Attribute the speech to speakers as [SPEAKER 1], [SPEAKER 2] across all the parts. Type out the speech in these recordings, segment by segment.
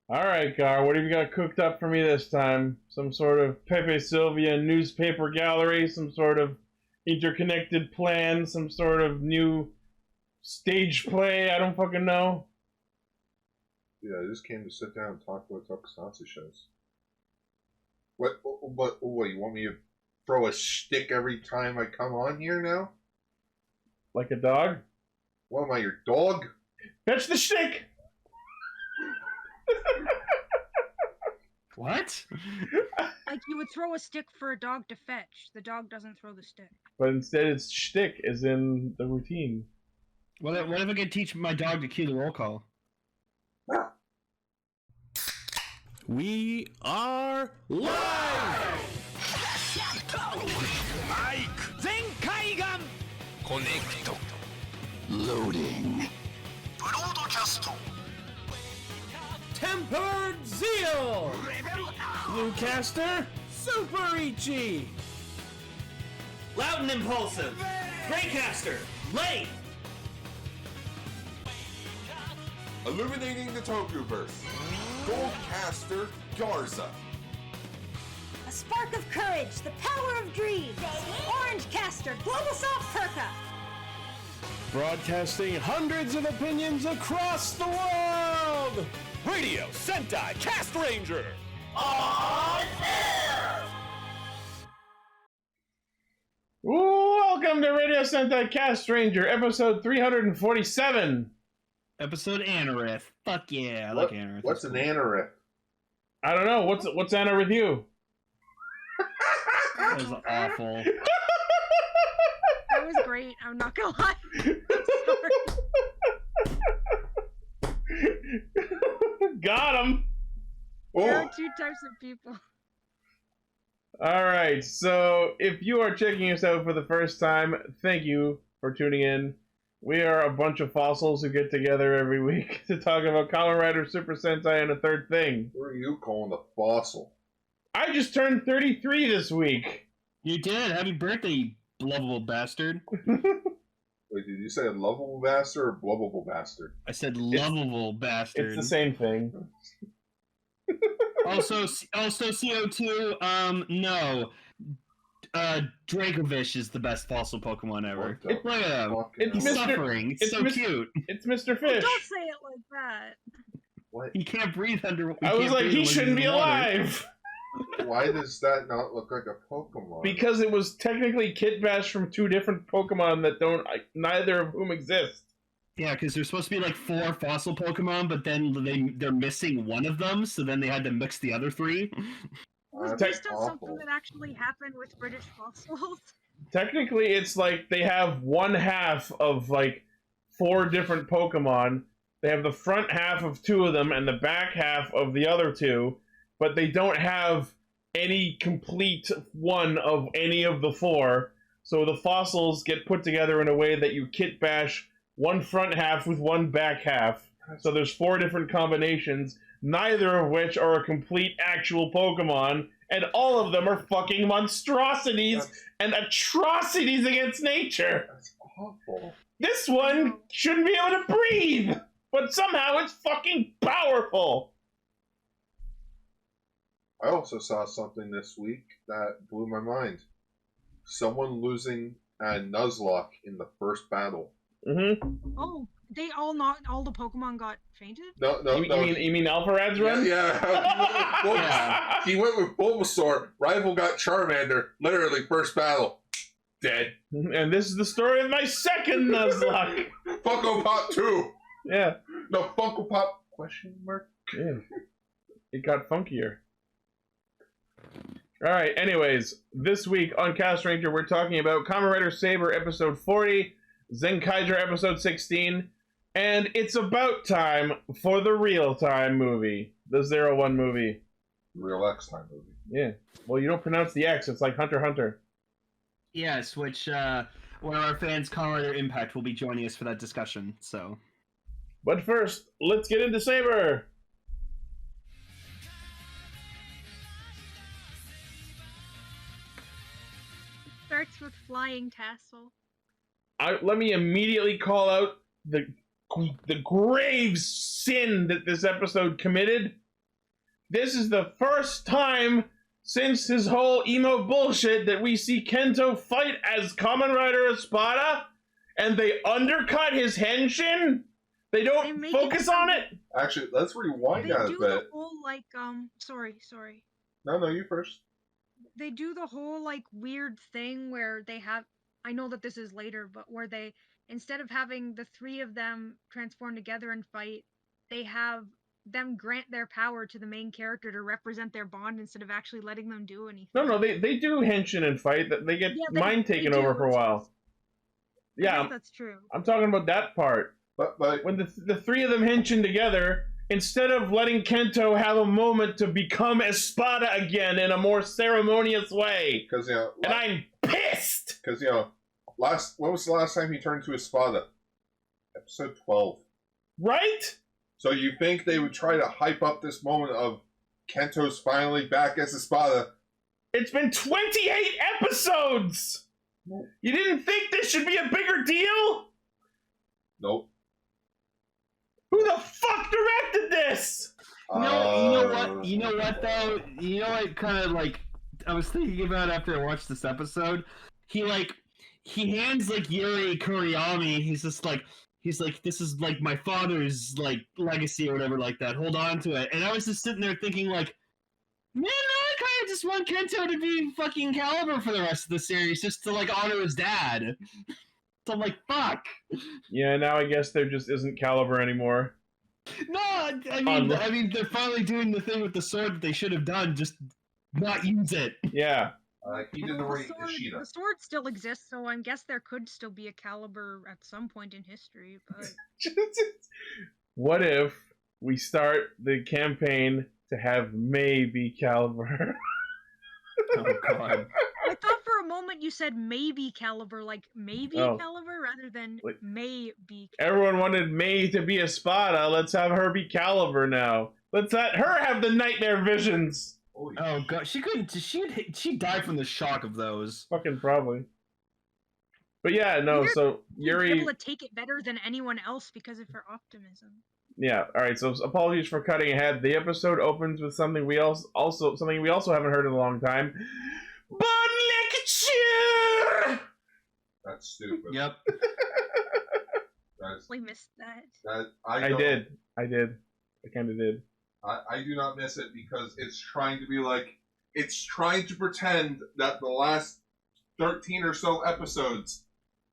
[SPEAKER 1] Alright, Gar, what have you got cooked up for me this time? Some sort of Pepe Sylvia newspaper gallery, some sort of interconnected plan, some sort of new stage play, I don't fucking know.
[SPEAKER 2] Yeah, I just came to sit down and talk about tokusatsu shows. What, you want me to throw a stick every time I come on here now?
[SPEAKER 1] Like a dog?
[SPEAKER 2] What am I, your dog?
[SPEAKER 1] Fetch the stick!
[SPEAKER 3] What?
[SPEAKER 4] Like you would throw a stick for a dog to fetch. The dog doesn't throw the stick.
[SPEAKER 1] But instead it's shtick, as in the routine.
[SPEAKER 3] What if I could teach my dog to cue the roll call?
[SPEAKER 5] We are live!
[SPEAKER 6] Mike! Zenkaiger! Connect!
[SPEAKER 7] Loading.
[SPEAKER 6] Broadcast!
[SPEAKER 5] Tempered Zeal! Bluecaster, Super Ichi!
[SPEAKER 8] Loud and impulsive! Greycaster, late!
[SPEAKER 9] Illuminating the Tokuverse, Goldcaster Garza.
[SPEAKER 10] A spark of courage, the power of dreams. Orange Caster, Global Soft Perka.
[SPEAKER 5] Broadcasting hundreds of opinions across the world!
[SPEAKER 6] Radio Sentai Castranger!
[SPEAKER 1] Welcome to Radio Sentai Castranger, episode 347.
[SPEAKER 3] Episode Anorith. Fuck yeah, I like Anorith.
[SPEAKER 2] What's an anorith?
[SPEAKER 1] I don't know, what's Anna with you?
[SPEAKER 3] That was awful.
[SPEAKER 4] That was great. I'm not gonna lie.
[SPEAKER 1] Got him!
[SPEAKER 4] There are two types of people.
[SPEAKER 1] Alright, so if you are checking us out for the first time, thank you for tuning in. We are a bunch of fossils who get together every week to talk about Kamen Rider, Super Sentai, and a third thing.
[SPEAKER 2] What are you calling a fossil?
[SPEAKER 1] I just turned 33 this week.
[SPEAKER 3] You did. Happy birthday, you lovable bastard.
[SPEAKER 2] Wait, did you say a lovable bastard or blubbable bastard?
[SPEAKER 3] I said lovable bastard.
[SPEAKER 1] It's the same thing.
[SPEAKER 3] Also CO2, no. Dracovish is the best fossil Pokemon ever.
[SPEAKER 2] What the
[SPEAKER 3] Look at him.
[SPEAKER 1] It's
[SPEAKER 3] He's
[SPEAKER 1] Mr.
[SPEAKER 3] suffering. It's so cute.
[SPEAKER 1] It's Mr.
[SPEAKER 4] Oh,
[SPEAKER 1] Fish.
[SPEAKER 4] don't say it like that.
[SPEAKER 2] What?
[SPEAKER 3] He can't breathe under.
[SPEAKER 1] I was like, he shouldn't be alive.
[SPEAKER 2] Why does that not look like a Pokemon?
[SPEAKER 1] Because it was technically Kit Bash from two different Pokemon that don't, neither of whom exist.
[SPEAKER 3] Yeah, because there's supposed to be like 4 fossil Pokemon, but then they're missing one of them, so then they had to mix the other 3.
[SPEAKER 4] Was
[SPEAKER 2] That's
[SPEAKER 4] based on
[SPEAKER 2] awful.
[SPEAKER 4] something that actually happened with British fossils?
[SPEAKER 1] Technically, it's like they have one half of like 4 different Pokemon. They have the front half of 2 of them and the back half of the other 2, but they don't have any complete one of any of the 4. So the fossils get put together in a way that you Kit Bash one front half with one back half. So there's 4 different combinations, neither of which are a complete actual Pokemon, and all of them are fucking monstrosities and atrocities against nature.
[SPEAKER 2] That's awful.
[SPEAKER 1] This one shouldn't be able to breathe, but somehow it's fucking powerful.
[SPEAKER 2] I also saw something this week that blew my mind. Someone losing a Nuzlocke in the first battle.
[SPEAKER 1] Mm-hmm.
[SPEAKER 4] Oh, all the Pokemon got fainted?
[SPEAKER 2] No.
[SPEAKER 1] You mean Alpharad's run?
[SPEAKER 2] Yeah. He went with Bulbasaur. Rival got Charmander. Literally, first battle. Dead.
[SPEAKER 1] And this is the story of my second Nuzlocke.
[SPEAKER 2] Funko Pop 2.
[SPEAKER 1] Yeah.
[SPEAKER 2] No, Funko Pop question mark?
[SPEAKER 1] Yeah. It got funkier. Alright, anyways, this week on Castranger, we're talking about Kamen Rider Saber episode 40, Zenkaiger episode 16, and it's about time for the real-time movie. The 01 movie.
[SPEAKER 2] Real X time movie.
[SPEAKER 1] Yeah. Well, you don't pronounce the X, it's like Hunter x Hunter.
[SPEAKER 3] Yes, which one of our fans, Kamen Rider Impact, will be joining us for that discussion. So,
[SPEAKER 1] But first, let's get into Saber!
[SPEAKER 4] Starts with flying tassel.
[SPEAKER 1] Let me immediately call out the grave sin that this episode committed. this is the first time since his whole emo bullshit that we see Kento fight as Kamen Rider Espada, and they undercut his henshin? They don't focus on it?
[SPEAKER 2] Actually, let's rewind that a bit.
[SPEAKER 4] They do the whole, like, sorry.
[SPEAKER 2] No, you first.
[SPEAKER 4] They do the whole, like, weird thing where they have, I know that this is later, but where they, instead of having the three of them transform together and fight, they have them grant their power to the main character to represent their bond instead of actually letting them do anything.
[SPEAKER 1] No, they do henshin and fight. They get mind taken over for a while. Yeah,
[SPEAKER 4] that's true.
[SPEAKER 1] I'm talking about that part.
[SPEAKER 2] But
[SPEAKER 1] when the three of them henshin together, instead of letting Kento have a moment to become Espada again in a more ceremonious way,
[SPEAKER 2] because
[SPEAKER 1] and I'm pissed.
[SPEAKER 2] Because when was the last time he turned to Espada? Episode 12.
[SPEAKER 1] Right?
[SPEAKER 2] So you think they would try to hype up this moment of Kento's finally back as Espada?
[SPEAKER 1] It's been 28 episodes! You didn't think this should be a bigger deal?
[SPEAKER 2] Nope.
[SPEAKER 1] Who the fuck directed this?
[SPEAKER 3] You know what though? You know what kind of like I was thinking about after I watched this episode? He hands like Yuri Kuriyami, he's like, this is like my father's like legacy or whatever like that. Hold on to it. And I was just sitting there thinking like, man, I kind of just want Kento to be fucking Caliber for the rest of the series, just to like honor his dad. So I'm like, fuck.
[SPEAKER 1] Yeah, now I guess there just isn't Caliber anymore.
[SPEAKER 3] No, I mean they're finally doing the thing with the sword that they should have done, just not use it.
[SPEAKER 1] Yeah.
[SPEAKER 2] He didn't rate Ishida.
[SPEAKER 4] The sword still exists, so I guess there could still be a Caliber at some point in history, but...
[SPEAKER 1] What if we start the campaign to have maybe Caliber?
[SPEAKER 3] Oh, God.
[SPEAKER 4] I thought for a moment you said maybe Caliber, like maybe Caliber, rather than maybe Caliber.
[SPEAKER 1] Everyone wanted May to be Espada. Let's have her be Caliber now. Let's let her have the nightmare visions.
[SPEAKER 3] Oh god, she couldn't. She died from the shock of those.
[SPEAKER 1] Fucking probably. But yeah, no. So Yuri
[SPEAKER 4] able to take it better than anyone else because of her optimism.
[SPEAKER 1] Yeah. All right. So apologies for cutting ahead. The episode opens with something we also haven't heard in a long time. Bon lecture.
[SPEAKER 2] That's stupid.
[SPEAKER 3] Yep.
[SPEAKER 4] We missed that.
[SPEAKER 2] I
[SPEAKER 1] did. I kind of did.
[SPEAKER 2] I do not miss it because it's trying to pretend that the last 13 or so episodes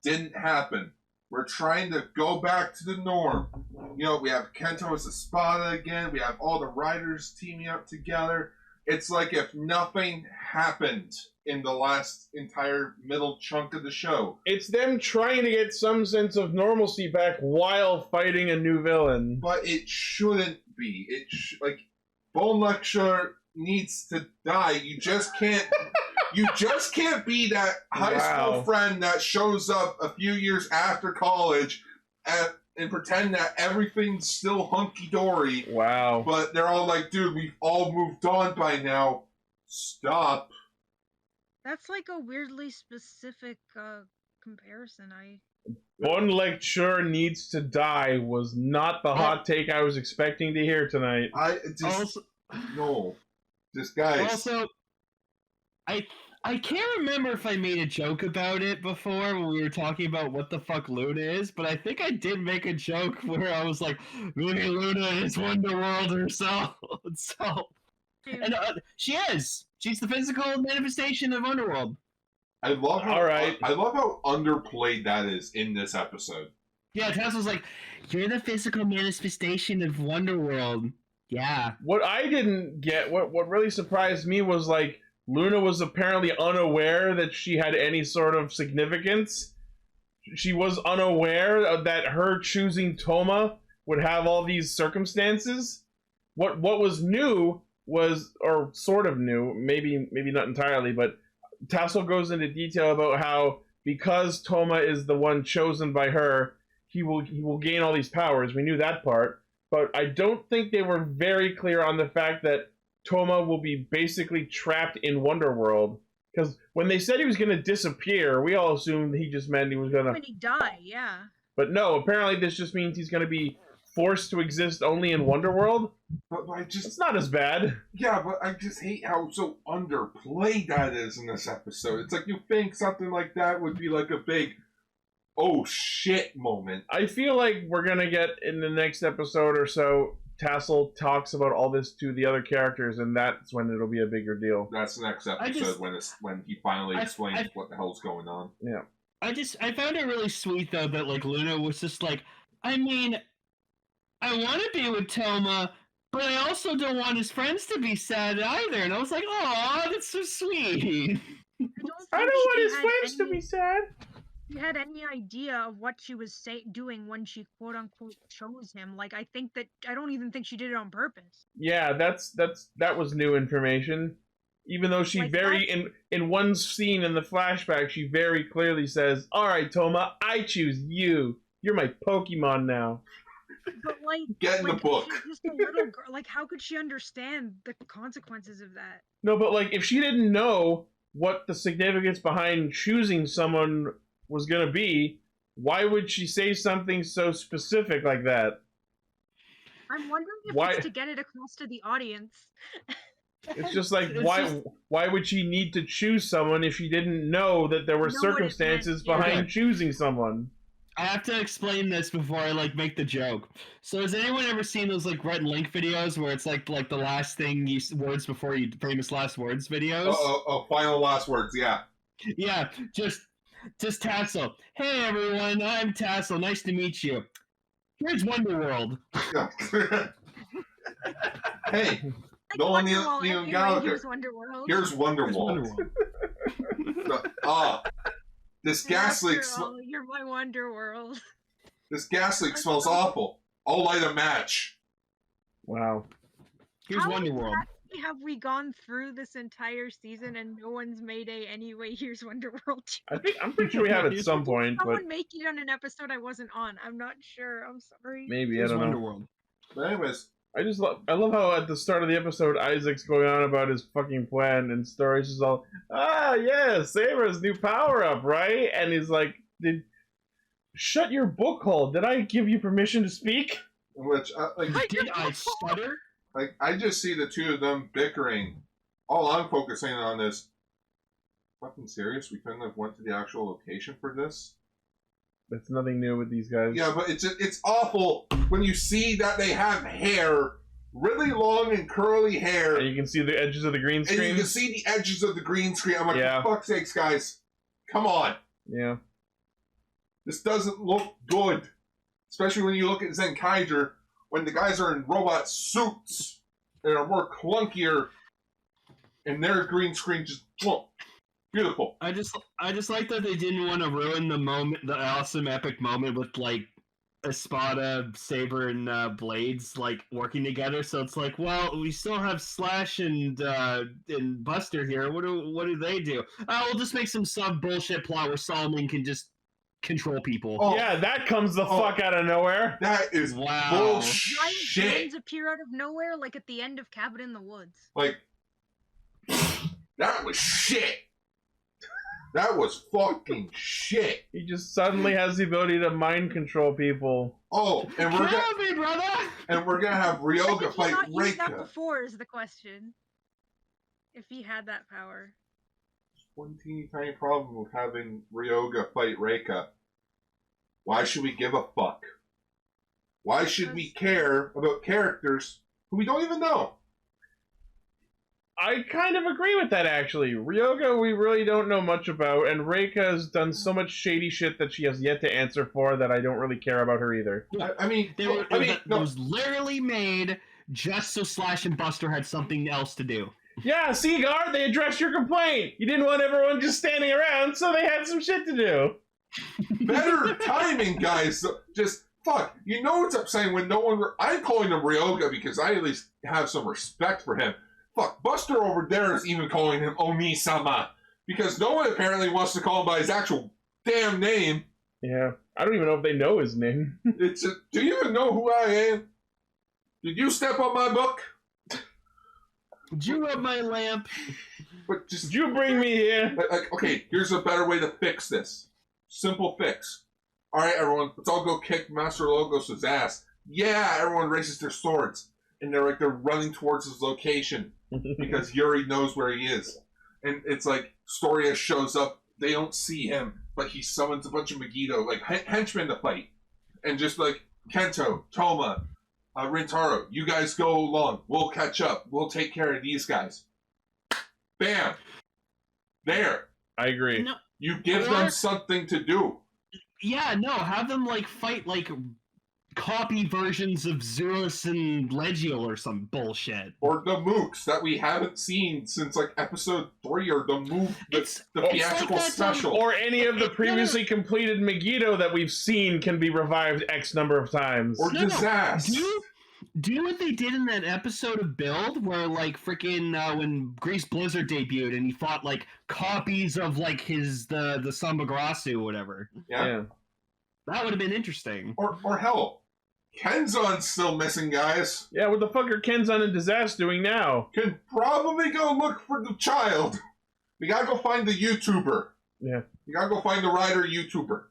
[SPEAKER 2] didn't happen. We're trying to go back to the norm. We have Kento as Espada again. We have all the riders teaming up together. It's like if nothing happened in the last entire middle chunk of the show.
[SPEAKER 1] It's them trying to get some sense of normalcy back while fighting a new villain.
[SPEAKER 2] But it shouldn't be. Bone Lecture needs to die. You just can't be that high school friend that shows up a few years after college and pretend that everything's still hunky-dory.
[SPEAKER 1] Wow.
[SPEAKER 2] But they're all like, dude, we've all moved on by now. Stop.
[SPEAKER 4] That's like a weirdly specific comparison.
[SPEAKER 1] One lecture needs to die was not the hot take I was expecting to hear tonight.
[SPEAKER 2] No. Just guys.
[SPEAKER 3] Also, I can't remember if I made a joke about it before when we were talking about what the fuck Luna is, but I think I did make a joke where I was like, maybe Luna is Wonderworld herself. And she is. She's the physical manifestation of Underworld.
[SPEAKER 2] I love how underplayed that is in this episode.
[SPEAKER 3] Yeah, Tess was like, "You're the physical manifestation of Wonderworld." Yeah.
[SPEAKER 1] What I didn't get, what really surprised me was like Luna was apparently unaware that she had any sort of significance. She was unaware that her choosing Toma would have all these circumstances. What was new was, or sort of new, maybe not entirely, but Tassel goes into detail about how because Toma is the one chosen by her, he will gain all these powers. We knew that part, but I don't think they were very clear on the fact that Toma will be basically trapped in Wonderworld. Because when they said he was going to disappear, we all assumed he just meant he was going to...
[SPEAKER 4] When he die, yeah.
[SPEAKER 1] But no, apparently this just means he's going to be forced to exist only in Wonderworld.
[SPEAKER 2] But I just...
[SPEAKER 1] It's not as bad.
[SPEAKER 2] Yeah, but I just hate how so underplayed that is in this episode. It's like you think something like that would be like a big, oh shit moment.
[SPEAKER 1] I feel like we're gonna get, in the next episode or so, Tassel talks about all this to the other characters, and that's when it'll be a bigger deal.
[SPEAKER 2] That's the next episode when he finally explains what the hell's going on.
[SPEAKER 1] Yeah.
[SPEAKER 3] I found it really sweet though that like Luna was just like, I mean, I want to be with Toma, but I also don't want his friends to be sad either. And I was like, oh, that's so sweet.
[SPEAKER 1] I don't want his friends to be sad.
[SPEAKER 4] She had any idea of what she was doing when she quote unquote chose him. Like, I don't even think she did it on purpose.
[SPEAKER 1] Yeah, that was new information. Even though she like in one scene in the flashback, she very clearly says, "All right, Toma, I choose you. You're my Pokemon now."
[SPEAKER 4] But like,
[SPEAKER 2] get in the book.
[SPEAKER 4] She's just a little girl. Like, how could she understand the consequences of that?
[SPEAKER 1] No, but like, if she didn't know what the significance behind choosing someone was gonna be, why would she say something so specific like that?
[SPEAKER 4] I'm wondering if it's to get it across to the audience.
[SPEAKER 1] It's just like, why would she need to choose someone if she didn't know that there were circumstances behind choosing someone?
[SPEAKER 3] I have to explain this before I like make the joke. So has anyone ever seen those like Red Link videos where it's like the last thing words before you famous last words videos?
[SPEAKER 2] Final last words, yeah.
[SPEAKER 3] Yeah, just Tassel. Hey everyone, I'm Tassel. Nice to meet you. Here's Wonderworld.
[SPEAKER 2] Hey, Nolan Neon Gallagher.
[SPEAKER 4] Here's Wonderworld.
[SPEAKER 2] Here's Wonderworld. This gas leak.
[SPEAKER 4] You're my Wonderworld.
[SPEAKER 2] This gas leak smells awful. I'll light a match.
[SPEAKER 1] Wow.
[SPEAKER 3] Here's Wonderworld.
[SPEAKER 4] Have we gone through this entire season and no one's made anyway? Here's Wonderworld.
[SPEAKER 1] I'm pretty sure we have at some point.
[SPEAKER 4] Someone make it on an episode I wasn't on. I'm not sure. I'm sorry.
[SPEAKER 1] Maybe I don't know.
[SPEAKER 2] But anyways,
[SPEAKER 1] I love how at the start of the episode Isaac's going on about his fucking plan, and Storius is all, yeah, Saber's new power up, right? And he's like, shut your book hole. Did I give you permission to speak?
[SPEAKER 2] Which
[SPEAKER 3] did I stutter?
[SPEAKER 2] Like, I just see the two of them bickering. All I'm focusing on is, fucking serious? We couldn't have went to the actual location for this?
[SPEAKER 1] That's nothing new with these guys.
[SPEAKER 2] Yeah, but it's awful when you see that they have hair, really long and curly hair.
[SPEAKER 1] And you can see the edges of the green screen.
[SPEAKER 2] And you can see the edges of the green screen. I'm like, for fuck's sakes, guys. Come on.
[SPEAKER 1] Yeah.
[SPEAKER 2] This doesn't look good. Especially when you look at Zenkaiger, when the guys are in robot suits and are more clunkier, and their green screen just beautiful.
[SPEAKER 3] I just like that they didn't want to ruin the moment, the awesome epic moment with like Espada, Saber, and Blades like working together. So it's like, well, we still have Slash and Buster here. What do they do? We'll just make some sub bullshit plot where Solomon can just control people.
[SPEAKER 1] Oh, yeah, that comes the fuck out of nowhere.
[SPEAKER 2] That is bullshit.
[SPEAKER 4] Giant hands appear out of nowhere, like at the end of Cabin in the Woods.
[SPEAKER 2] Like, that was shit. That was fucking shit.
[SPEAKER 1] He just suddenly has the ability to mind control people.
[SPEAKER 2] Oh, and we're gonna have Ryoga fight
[SPEAKER 4] Reika. That
[SPEAKER 2] Reika.
[SPEAKER 4] before is the question. If he had that power.
[SPEAKER 2] One teeny tiny problem with having Ryoga fight Reika. Why should we give a fuck? Why should we care about characters who we don't even know?
[SPEAKER 1] I kind of agree with that, actually. Ryoga we really don't know much about, and Reika has done so much shady shit that she has yet to answer for that I don't really care about her either.
[SPEAKER 3] It was literally made just so Slash and Buster had something else to do.
[SPEAKER 1] Yeah, Seagar, they addressed your complaint. You didn't want everyone just standing around, so they had some shit to do.
[SPEAKER 2] Better timing, guys. Just, fuck. You know what's upsetting when no one... I'm calling him Ryoga because I at least have some respect for him. Fuck, Buster over there is even calling him Oni-sama. Because no one apparently wants to call him by his actual damn name.
[SPEAKER 1] Yeah, I don't even know if they know his name.
[SPEAKER 2] Do you even know who I am? Did you step on my book?
[SPEAKER 3] Did you rub my lamp?
[SPEAKER 2] But just,
[SPEAKER 1] did you bring me here?
[SPEAKER 2] Okay, here's a better way to fix this. Simple fix. Alright, everyone, let's all go kick Master Logos' ass. yeah, everyone raises their swords. And they're running towards his location because Yuri knows where he is. And it's like, Storius shows up, they don't see him, but he summons a bunch of Megiddo, like henchmen to fight. And just like, Kento, Toma, Rintaro, you guys go along. We'll catch up. We'll take care of these guys. Bam! There.
[SPEAKER 1] I agree.
[SPEAKER 3] No,
[SPEAKER 2] You give them something to do.
[SPEAKER 3] yeah, no, have them like fight like copy versions of Zurus and Legio or some bullshit.
[SPEAKER 2] Or the mooks that we haven't seen since like episode 3 or the theatrical
[SPEAKER 3] like
[SPEAKER 2] special.
[SPEAKER 1] Or any of the previously completed Megiddo that we've seen can be revived X number of times.
[SPEAKER 2] Or disaster.
[SPEAKER 3] Do you know what they did in that episode of Build where like freaking when Grease Blizzard debuted and he fought like copies of like the Sambagrasu or whatever?
[SPEAKER 2] Yeah.
[SPEAKER 3] That would have been interesting.
[SPEAKER 2] Or hell, Kenzon's still missing, guys.
[SPEAKER 1] Yeah, what the fuck are Kenzan and Disaster doing now?
[SPEAKER 2] Can probably go look for the child. We gotta go find the YouTuber.
[SPEAKER 1] Yeah.
[SPEAKER 2] You gotta go find the Rider YouTuber.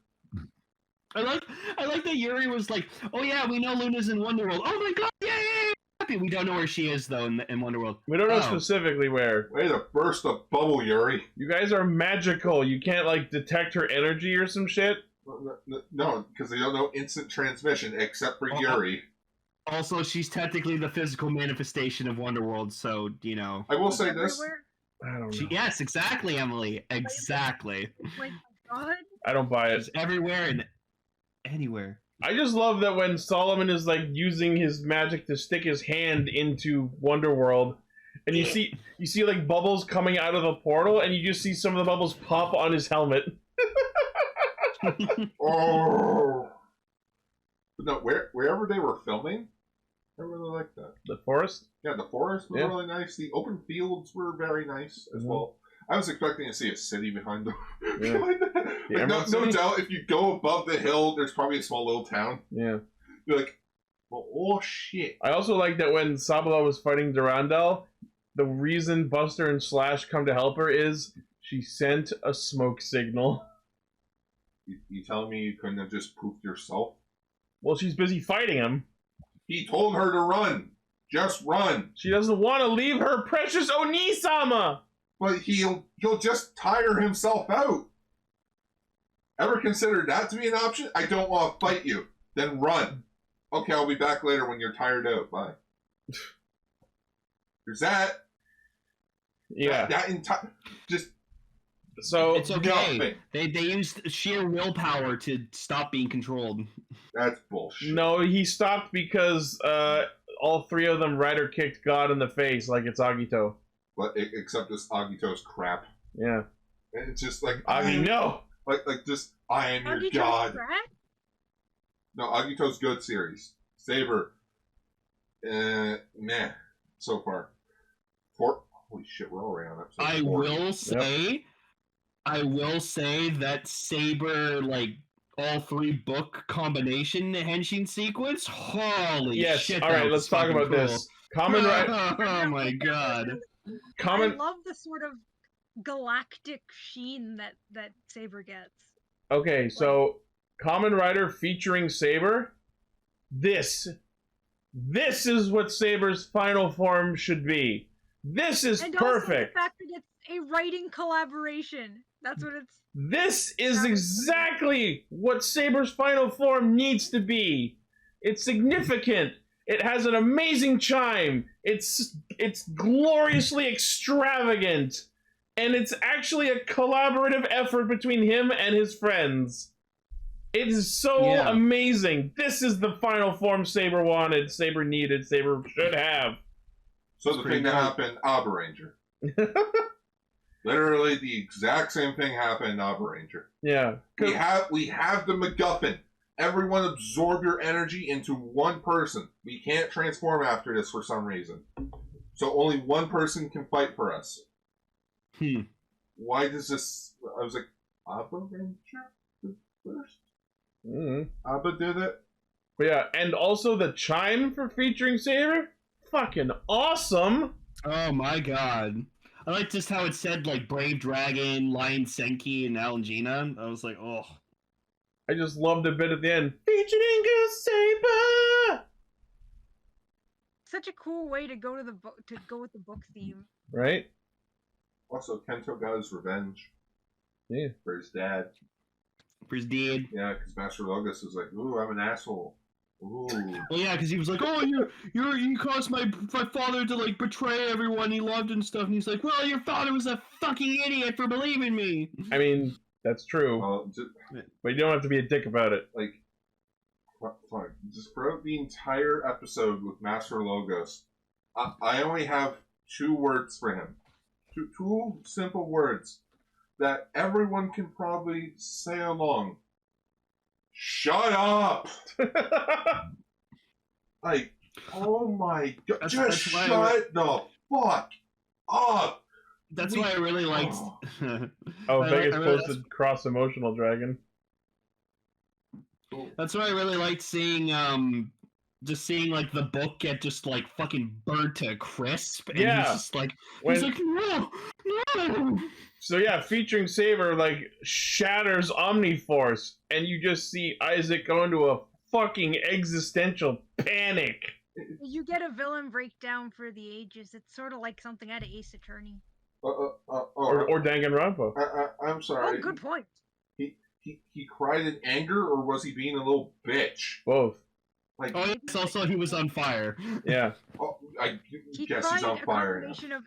[SPEAKER 3] I like that Yuri was like, oh yeah, we know Luna's in Wonderworld. Oh my god, yeah. We don't know where she is though in Wonderworld.
[SPEAKER 1] We don't know specifically where.
[SPEAKER 2] Way to burst a bubble, Yuri.
[SPEAKER 1] You guys are magical. You can't like detect her energy or some shit.
[SPEAKER 2] No, because they don't know instant transmission except for Yuri.
[SPEAKER 3] Also, she's technically the physical manifestation of Wonderworld, so, you know.
[SPEAKER 2] I will say this.
[SPEAKER 1] I don't know.
[SPEAKER 3] Yes, exactly, Emily. Exactly.
[SPEAKER 4] Like, God.
[SPEAKER 1] I don't buy it.
[SPEAKER 3] It's everywhere and anywhere.
[SPEAKER 1] I just love that when Solomon is like using his magic to stick his hand into Wonderworld, and you see like bubbles coming out of the portal, and you just see some of the bubbles pop on his helmet.
[SPEAKER 2] Oh. But no, wherever they were filming, I really liked that.
[SPEAKER 1] The forest?
[SPEAKER 2] Yeah, the forest was really nice. The open fields were very nice as well. I was expecting to see a city behind them.
[SPEAKER 1] Yeah.
[SPEAKER 2] Like, no doubt, if you go above the hill, there's probably a small little town.
[SPEAKER 1] Yeah.
[SPEAKER 2] You're like, well, oh shit.
[SPEAKER 1] I also like that when Sabala was fighting Durandal, the reason Buster and Slash come to help her is she sent a smoke signal.
[SPEAKER 2] You telling me you couldn't have just poofed yourself?
[SPEAKER 1] Well, she's busy fighting him.
[SPEAKER 2] He told her to run. Just run.
[SPEAKER 1] She doesn't want to leave her precious Oni-sama.
[SPEAKER 2] But he'll just tire himself out. Ever considered that to be an option? I don't want to fight you. Then run. Okay, I'll be back later when you're tired out. Bye. There's that.
[SPEAKER 1] Yeah.
[SPEAKER 2] That entire... Just...
[SPEAKER 1] So
[SPEAKER 3] it's okay. They used sheer willpower to stop being controlled.
[SPEAKER 2] That's bullshit.
[SPEAKER 1] No, he stopped because all three of them rider kicked God in the face like it's Agito.
[SPEAKER 2] But except this Agito's crap.
[SPEAKER 1] Yeah.
[SPEAKER 2] And it's just like
[SPEAKER 1] no.
[SPEAKER 2] Like just I am your god.
[SPEAKER 4] Crap?
[SPEAKER 2] No, Agito's good series. Saber. Meh. So far. Holy shit, we're already on episode 40.
[SPEAKER 3] I will say that Saber, like, all three book combination henshin sequence, holy shit.
[SPEAKER 1] Alright, let's talk about this. Kamen Rider.
[SPEAKER 3] Oh my god.
[SPEAKER 4] I love the sort of galactic sheen that Saber gets.
[SPEAKER 1] Okay, so Kamen Rider featuring Saber. This is what Saber's final form should be. This is
[SPEAKER 4] and
[SPEAKER 1] perfect.
[SPEAKER 4] Also the fact that it's a writing collaboration. That's what it's.
[SPEAKER 1] This is exactly what Saber's final form needs to be. It's significant. It has an amazing chime. It's gloriously extravagant. And it's actually a collaborative effort between him and his friends. It is so amazing. This is the final form Saber wanted, Saber needed, Saber should have.
[SPEAKER 2] So the thing that happened, Abaranger. Literally the exact same thing happened in Abaranger.
[SPEAKER 1] Yeah.
[SPEAKER 2] We have the MacGuffin. Everyone absorb your energy into one person. We can't transform after this for some reason. So only one person can fight for us. Why does this... I was like, Abaranger first? Abba did it?
[SPEAKER 1] But yeah, and also the chime for featuring Saber? Fucking awesome!
[SPEAKER 3] Oh my god. I like just how it said, like, Brave Dragon, Lion Senki, and Alangina. I was like, oh.
[SPEAKER 1] I just loved a bit at the end. Featuring a Saber!
[SPEAKER 4] Such a cool way to go with the book theme.
[SPEAKER 1] Right?
[SPEAKER 2] Also, Kento got his revenge.
[SPEAKER 1] Yeah.
[SPEAKER 2] For his dad.
[SPEAKER 3] For his dad.
[SPEAKER 2] Yeah, because Master Logos was like, ooh, I'm an asshole. Ooh.
[SPEAKER 3] Well, yeah, because he was like, oh, you caused my father to, like, betray everyone he loved and stuff. And he's like, well, your father was a fucking idiot for believing me.
[SPEAKER 1] I mean, that's true. But you don't have to be a dick about it.
[SPEAKER 2] Like, fuck. Just throughout the entire episode with Master Logos, I only have 2 words for him. Two simple words that everyone can probably say along. Shut up! Like, oh my god. Just shut the fuck up!
[SPEAKER 3] That's why I really liked...
[SPEAKER 1] Vegas posted cross-emotional dragon.
[SPEAKER 3] That's why I really liked seeing, just seeing, like, the book get just, like, fucking burnt to crisp. And
[SPEAKER 1] yeah.
[SPEAKER 3] he's just like, no!
[SPEAKER 1] So yeah, featuring Saber, like, shatters Omniforce, and you just see Isaac go into a fucking existential panic.
[SPEAKER 4] You get a villain breakdown for the ages. It's sort of like something out of Ace Attorney.
[SPEAKER 1] Or Danganronpa.
[SPEAKER 2] I'm sorry.
[SPEAKER 4] Oh, good point.
[SPEAKER 2] He cried in anger, or was he being a little bitch?
[SPEAKER 1] Both.
[SPEAKER 2] Like,
[SPEAKER 3] it's also he was on fire.
[SPEAKER 1] Yeah.
[SPEAKER 2] Oh, I
[SPEAKER 4] he
[SPEAKER 2] guess
[SPEAKER 4] cried
[SPEAKER 2] he's on fire.
[SPEAKER 4] A combination of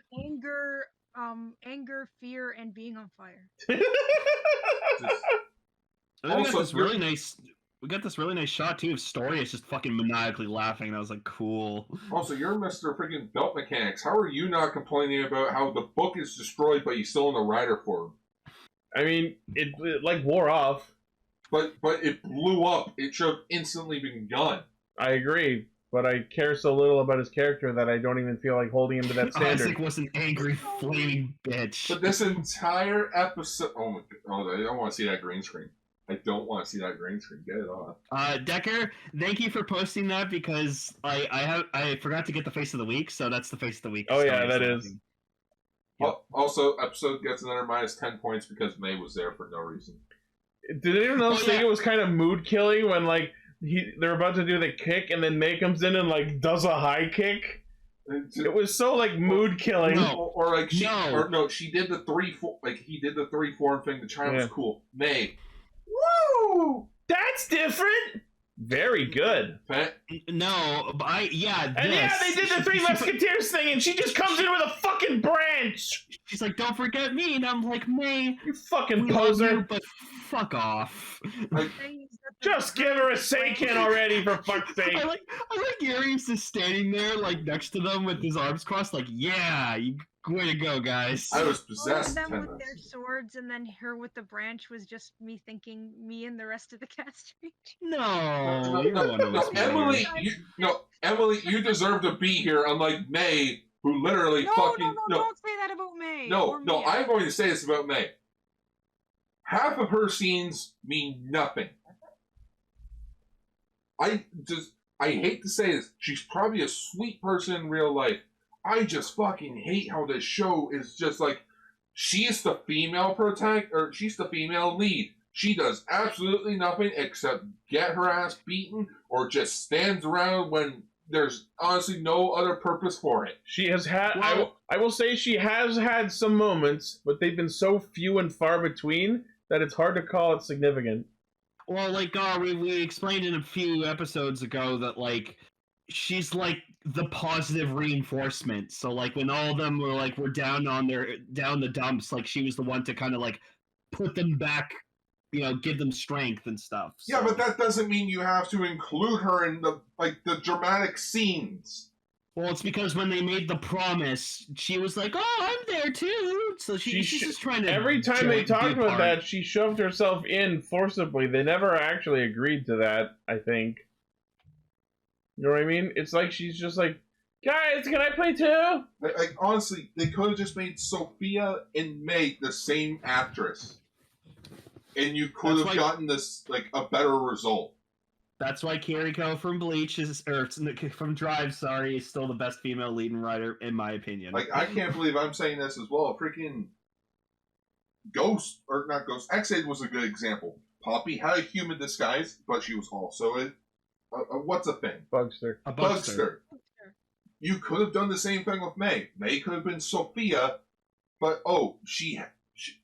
[SPEAKER 4] anger, fear, and being on fire.
[SPEAKER 3] We got this really nice. We got this really nice shot too of Storius just fucking maniacally laughing, and I was like, cool.
[SPEAKER 2] Also, you're Mr. freaking Belt Mechanics. How are you not complaining about how the book is destroyed, but he's still in the rider form?
[SPEAKER 1] I mean, it like wore off.
[SPEAKER 2] But it blew up. It should have instantly been gone.
[SPEAKER 1] I agree, but I care so little about his character that I don't even feel like holding him to that standard.
[SPEAKER 3] Isaac was an angry, flaming bitch.
[SPEAKER 2] But this entire episode... Oh my god, I don't want to see that green screen. I don't want to see that green screen. Get it off.
[SPEAKER 3] Decker, thank you for posting that because I forgot to get the face of the week, so that's the face of the week.
[SPEAKER 1] Oh yeah, that is.
[SPEAKER 2] Yep. Also, episode gets another minus 10 points because May was there for no reason.
[SPEAKER 1] Did anyone else think it was kind of mood killing when like they're about to do the kick and then May comes in and like does a high kick? It was so like mood killing.
[SPEAKER 2] Or like she did the 3-4 like he did the 3-4 thing. The child was cool. May.
[SPEAKER 1] Woo! That's different. Very good.
[SPEAKER 3] No, but they
[SPEAKER 1] did the Three Musketeers thing, and she just comes in with a fucking branch.
[SPEAKER 3] She's like, "Don't forget me," and I'm like, "May,
[SPEAKER 1] you fucking poser!"
[SPEAKER 3] But fuck off.
[SPEAKER 1] Just give her a Seiken already, for fuck's sake.
[SPEAKER 3] I like Yuri's just standing there, like next to them with his arms crossed, like, "Yeah, way to go, guys."
[SPEAKER 2] I was possessed.
[SPEAKER 4] Them with their swords, and then her with the branch was just me thinking me and the rest of the cast.
[SPEAKER 3] No,
[SPEAKER 2] Emily, Emily, you deserve to be here. Unlike May, who literally
[SPEAKER 4] don't say that about May.
[SPEAKER 2] No, I'm going to say this about May. Half of her scenes mean nothing. I hate to say this. She's probably a sweet person in real life. I just fucking hate how this show is just like, she's the female protagonist, or she's the female lead. She does absolutely nothing except get her ass beaten or just stands around when there's honestly no other purpose for it.
[SPEAKER 1] She has had, I will say she has had some moments, but they've been so few and far between that it's hard to call it significant.
[SPEAKER 3] Well, like, we explained in a few episodes ago that, like, she's like the positive reinforcement. So like when all of them were down the dumps, like she was the one to kind of like put them back, give them strength and stuff. So.
[SPEAKER 2] Yeah, but that doesn't mean you have to include her in the dramatic scenes.
[SPEAKER 3] Well, it's because when they made the promise, she was like, "Oh, I'm there too." So she's just trying to.
[SPEAKER 1] Every time they talked about that, she shoved herself in forcibly. They never actually agreed to that, I think. You know what I mean? It's like she's just like, "Guys, can I play too?"
[SPEAKER 2] Like honestly, they could have just made Sophia and May the same actress, and you could have gotten this like a better result.
[SPEAKER 3] That's why Kiriko from Bleach from Drive, is still the best female lead and writer in my opinion.
[SPEAKER 2] Like I can't believe I'm saying this as well. Freaking Ghost, or not Ghost, X-Aid was a good example. Poppy had a human disguise, but she was also a what's a thing?
[SPEAKER 1] Bugster.
[SPEAKER 3] A Bugster.
[SPEAKER 2] You could have done the same thing with May. May could have been Sophia, but she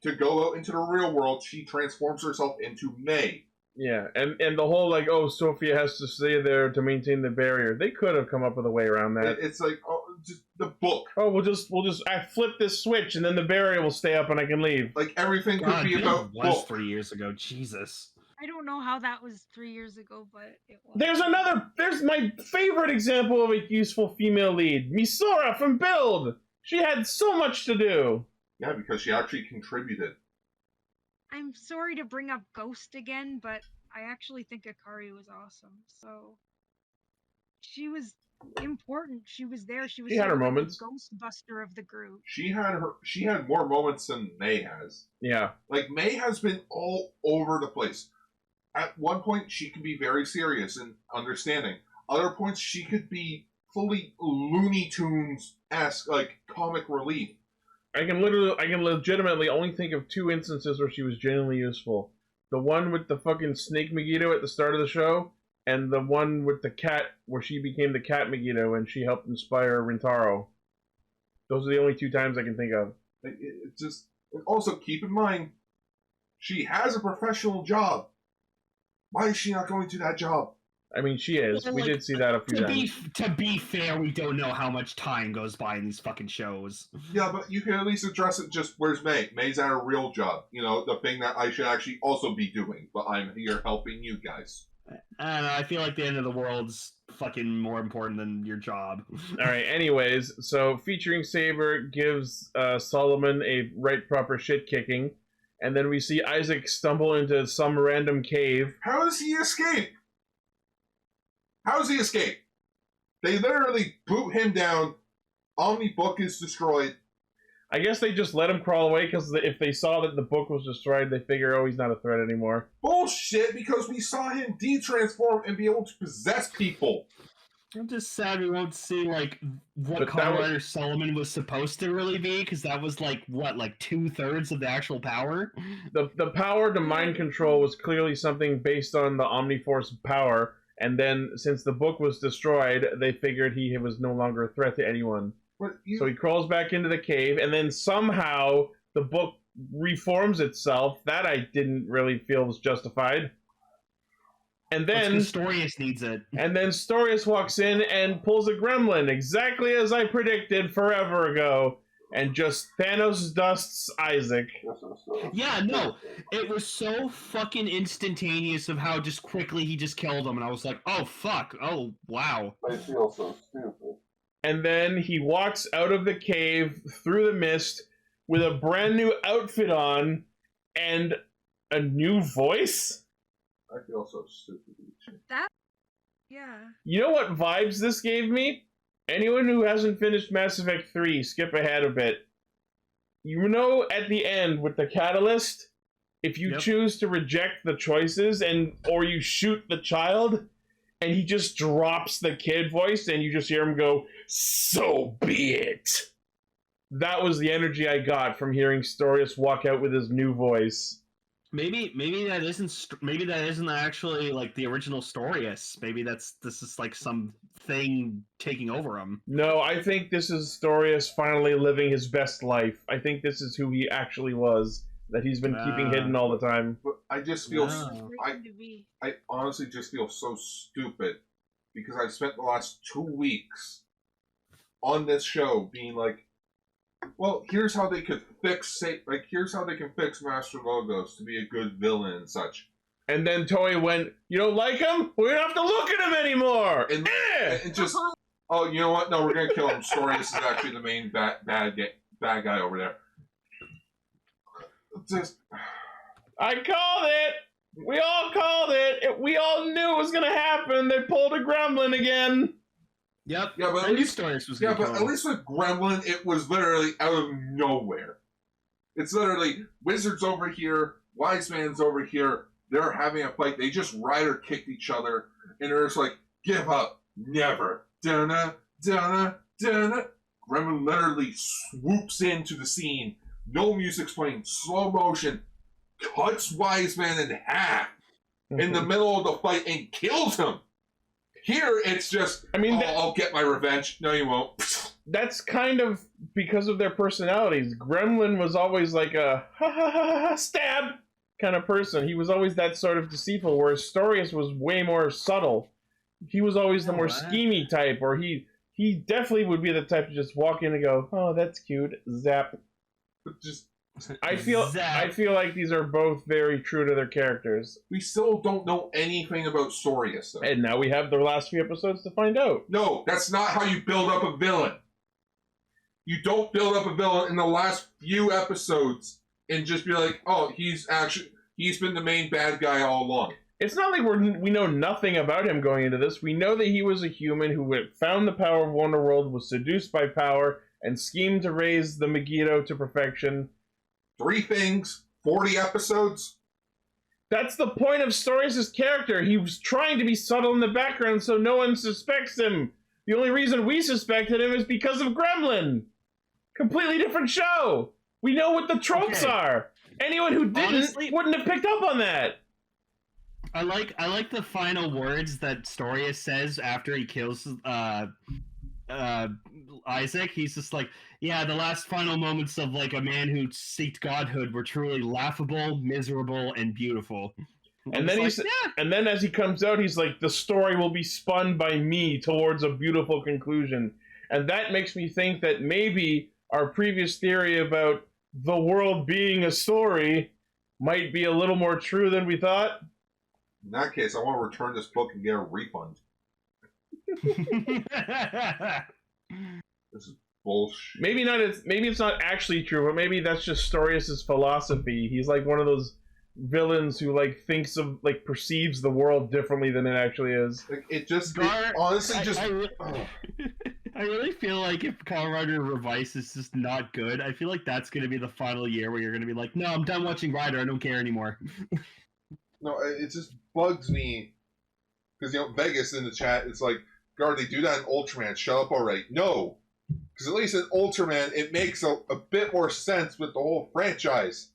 [SPEAKER 2] to go out into the real world, she transforms herself into May.
[SPEAKER 1] Yeah, and the whole like, Sophia has to stay there to maintain the barrier. They could have come up with a way around that.
[SPEAKER 2] It's like, just the book.
[SPEAKER 1] We'll just I flip this switch and then the barrier will stay up and I can leave.
[SPEAKER 2] Like everything could be about book.
[SPEAKER 3] 3 years ago. Jesus.
[SPEAKER 4] I don't know how that was 3 years ago, but it was.
[SPEAKER 1] There's my favorite example of a useful female lead, Misora from Build. She had so much to do.
[SPEAKER 2] Yeah, because she actually contributed.
[SPEAKER 4] I'm sorry to bring up Ghost again, but I actually think Akari was awesome. So she was important. She was there. She
[SPEAKER 1] had her moments.
[SPEAKER 4] The Ghostbuster of the group.
[SPEAKER 2] She had more moments than May has.
[SPEAKER 1] Yeah.
[SPEAKER 2] Like May has been all over the place. At one point she could be very serious and understanding. Other points she could be fully Looney Tunes-esque, like comic relief.
[SPEAKER 1] I can legitimately only think of 2 instances where she was genuinely useful. The one with the fucking snake Megiddo at the start of the show, and the one with the cat where she became the cat Megiddo and she helped inspire Rintaro. Those are the only 2 times I can think of.
[SPEAKER 2] Also keep in mind, she has a professional job. Why is she not going to that job?
[SPEAKER 1] I mean, she is. We did see that a few times.
[SPEAKER 3] To be fair, we don't know how much time goes by in these fucking shows.
[SPEAKER 2] Yeah, but you can at least address it just, where's May? May's at her real job. You know, the thing that I should actually also be doing, but I'm here helping you guys.
[SPEAKER 3] I don't know, I feel like the end of the world's fucking more important than your job.
[SPEAKER 1] Alright, anyways, so featuring Saber gives Solomon a right proper shit kicking, and then we see Isaak stumble into some random cave.
[SPEAKER 2] How does he escape? How does he escape? They literally boot him down. Omni book is destroyed.
[SPEAKER 1] I guess they just let him crawl away because if they saw that the book was destroyed, they figure, he's not a threat anymore.
[SPEAKER 2] Bullshit, because we saw him de-transform and be able to possess people.
[SPEAKER 3] I'm just sad we won't see, like, what Kamen Rider Solomon was supposed to really be, because that was, like, what, like 2/3 of the actual power?
[SPEAKER 1] The power to mind control was clearly something based on the Omniforce power. And then, since the book was destroyed, they figured he was no longer a threat to anyone. So he crawls back into the cave, and then somehow the book reforms itself. That I didn't really feel was justified. And then
[SPEAKER 3] Storius needs it. And
[SPEAKER 1] then Storius walks in and pulls a gremlin, exactly as I predicted forever ago. And just Thanos dusts Isaak.
[SPEAKER 3] Yeah, no. It was so fucking instantaneous of how just quickly he just killed him. And I was like, oh, fuck. Oh, wow.
[SPEAKER 2] I feel so stupid.
[SPEAKER 1] And then he walks out of the cave through the mist with a brand new outfit on and a new voice.
[SPEAKER 2] I feel so stupid.
[SPEAKER 4] Yeah.
[SPEAKER 1] You know what vibes this gave me? Anyone who hasn't finished Mass Effect 3, skip ahead a bit. You know at the end with the catalyst, if you choose to reject the choices or you shoot the child, and he just drops the kid voice and you just hear him go, "So be it." That was the energy I got from hearing Storius walk out with his new voice.
[SPEAKER 3] Maybe that isn't actually like the original Storius. Maybe this is like some thing taking over him.
[SPEAKER 1] No, I think this is Storius finally living his best life. I think this is who he actually was, that he's been keeping hidden all the time.
[SPEAKER 2] But I just feel I honestly just feel so stupid because I've spent the last 2 weeks on this show being like, well, here's how they could here's how they can fix Master Logos to be a good villain and such.
[SPEAKER 1] And then Toei went, "You don't like him? We don't have to look at him anymore."
[SPEAKER 2] And just, oh, you know what? No, we're gonna kill him. Storius is actually the main bad guy over there. Just,
[SPEAKER 1] I called it. We all called it. We all knew it was gonna happen. They pulled a gremlin again.
[SPEAKER 3] Yep.
[SPEAKER 2] Yeah, but at least with Gremlin, it was literally out of nowhere. It's literally wizards over here, wise man's over here. They're having a fight. They just rider kicked each other, and they're just like, "Give up, never." Dun-na, dun-na, dun-na. Gremlin literally swoops into the scene. No music's playing, slow motion, cuts Wise Man in half in the middle of the fight and kills him. Here, it's just, I'll get my revenge. No, you won't.
[SPEAKER 1] That's kind of because of their personalities. Gremlin was always like a ha stab kind of person. He was always that sort of deceitful, whereas Storius was way more subtle. He was always the more schemy type, or he definitely would be the type to just walk in and go, oh, that's cute, zap.
[SPEAKER 2] But just...
[SPEAKER 1] I feel like these are both very true to their characters.
[SPEAKER 2] We still don't know anything about Storius, though.
[SPEAKER 1] And now we have the last few episodes to find out.
[SPEAKER 2] No, that's not how you build up a villain. You don't build up a villain in the last few episodes and just be like, oh, he's been the main bad guy all along.
[SPEAKER 1] It's not like we know nothing about him going into this. We know that he was a human who found the power of Wonderworld, was seduced by power, and schemed to raise the Megiddo to perfection.
[SPEAKER 2] 3 things, 40 episodes.
[SPEAKER 1] That's the point of Storius' character. He was trying to be subtle in the background so no one suspects him. The only reason we suspected him is because of Gremlin. Completely different show. We know what the tropes are. Anyone who didn't wouldn't have picked up on that.
[SPEAKER 3] I like the final words that Storius says after he kills Isaak. He's just like, yeah, the last final moments of like a man who seeked godhood were truly laughable, miserable, and beautiful.
[SPEAKER 1] And then and then as he comes out, he's like, the story will be spun by me towards a beautiful conclusion. And that makes me think that maybe our previous theory about the world being a story might be a little more true than we thought.
[SPEAKER 2] In that case, I want to return this book and get a refund. This is bullshit.
[SPEAKER 1] Maybe it's not actually true, but maybe that's just Storius' philosophy. He's like one of those villains who like thinks of like perceives the world differently than it actually is.
[SPEAKER 2] Like, honestly
[SPEAKER 3] I really feel like if Kamen Rider Revice is just not good, I feel like that's going to be the final year where you're going to be like, no, I'm done watching Rider. I don't care anymore.
[SPEAKER 2] No, it just bugs me. Because, Vegas in the chat, it's like, Guard, they do that in Ultraman. Shut up already. No. Because at least in Ultraman, it makes a bit more sense with the whole franchise.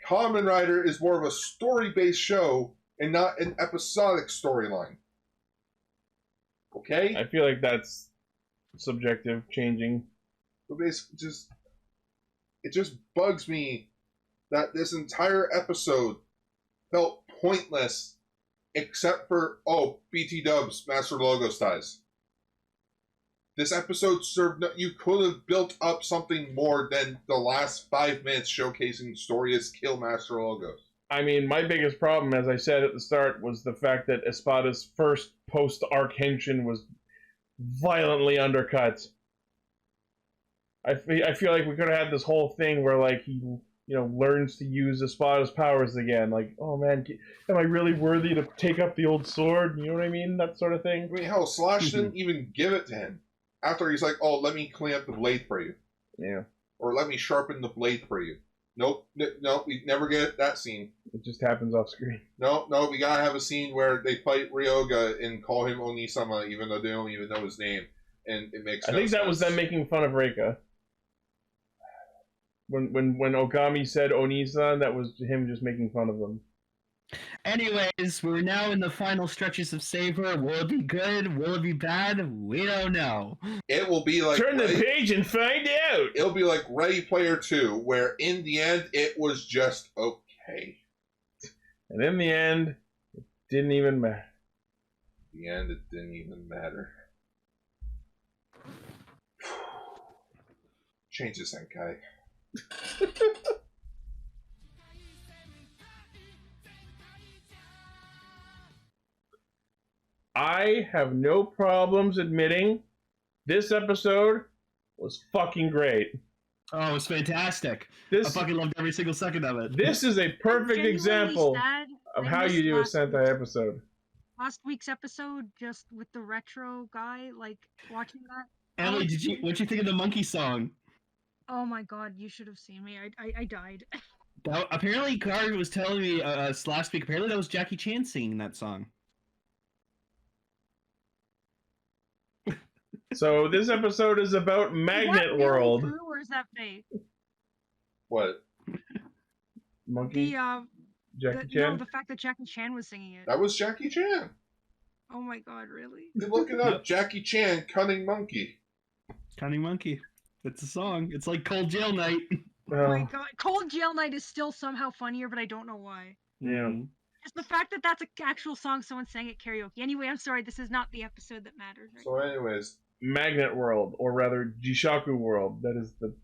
[SPEAKER 2] Kamen Rider is more of a story-based show and not an episodic storyline. Okay?
[SPEAKER 1] I feel like that's subjective, changing.
[SPEAKER 2] But basically, it just bugs me that this entire episode felt pointless, except for, BT Dubs, Master Logos dies. This episode served, you could have built up something more than the last 5 minutes showcasing Storius kill Master Logos.
[SPEAKER 1] I mean, my biggest problem, as I said at the start, was the fact that Espada's first post-arc henshin was violently undercut. I feel like we could have had this whole thing where, like, he, learns to use Espada's powers again. Like, oh man, am I really worthy to take up the old sword? You know what I mean? That sort of thing.
[SPEAKER 2] I mean, hell, Slash didn't even give it to him. After he's like, oh, let me clean up the blade for you.
[SPEAKER 1] Yeah.
[SPEAKER 2] Or let me sharpen the blade for you. Nope, we never get that scene.
[SPEAKER 1] It just happens off screen.
[SPEAKER 2] No, we gotta have a scene where they fight Ryoga and call him Onisama, even though they don't even know his name. And it makes
[SPEAKER 1] I think that was them making fun of Reika. When Ogami said Onisa, that was him just making fun of them.
[SPEAKER 3] Anyways, we're now in the final stretches of Saber. Will it be good? Will it be bad? We don't know.
[SPEAKER 2] It will be like...
[SPEAKER 1] Turn the page and find out!
[SPEAKER 2] It'll be like Ready Player 2, where in the end, it was just okay.
[SPEAKER 1] And in the end, it didn't even matter.
[SPEAKER 2] In the end, it didn't even matter. Change the Senkai.
[SPEAKER 1] I have no problems admitting this episode was fucking great.
[SPEAKER 3] Oh, it was fantastic. I fucking loved every single second of it.
[SPEAKER 1] This is a perfect example of how you do a Sentai episode.
[SPEAKER 4] Last week's episode, just with the retro guy, like, watching that.
[SPEAKER 3] Ellie, what'd you think of the monkey song?
[SPEAKER 4] Oh my god, you should have seen me. I died.
[SPEAKER 3] Apparently, Card was telling me last week, apparently that was Jackie Chan singing that song.
[SPEAKER 1] So this episode is about Magnet World.
[SPEAKER 4] True, or is that fake?
[SPEAKER 2] What?
[SPEAKER 1] Monkey? Jackie Chan?
[SPEAKER 4] No, the fact that Jackie Chan was singing it.
[SPEAKER 2] That was Jackie Chan.
[SPEAKER 4] Oh my god, really?
[SPEAKER 2] You look it up. Jackie Chan, Cunning Monkey.
[SPEAKER 3] Cunning Monkey. It's a song. It's like Cold Jail Night.
[SPEAKER 4] Oh my god. Cold Jail Night is still somehow funnier, but I don't know why.
[SPEAKER 1] Yeah.
[SPEAKER 4] It's the fact that that's an actual song someone sang at karaoke. Anyway, I'm sorry, this is not the episode that matters. Right
[SPEAKER 2] So anyways.
[SPEAKER 1] Magnet World, or rather Jishaku World. That is the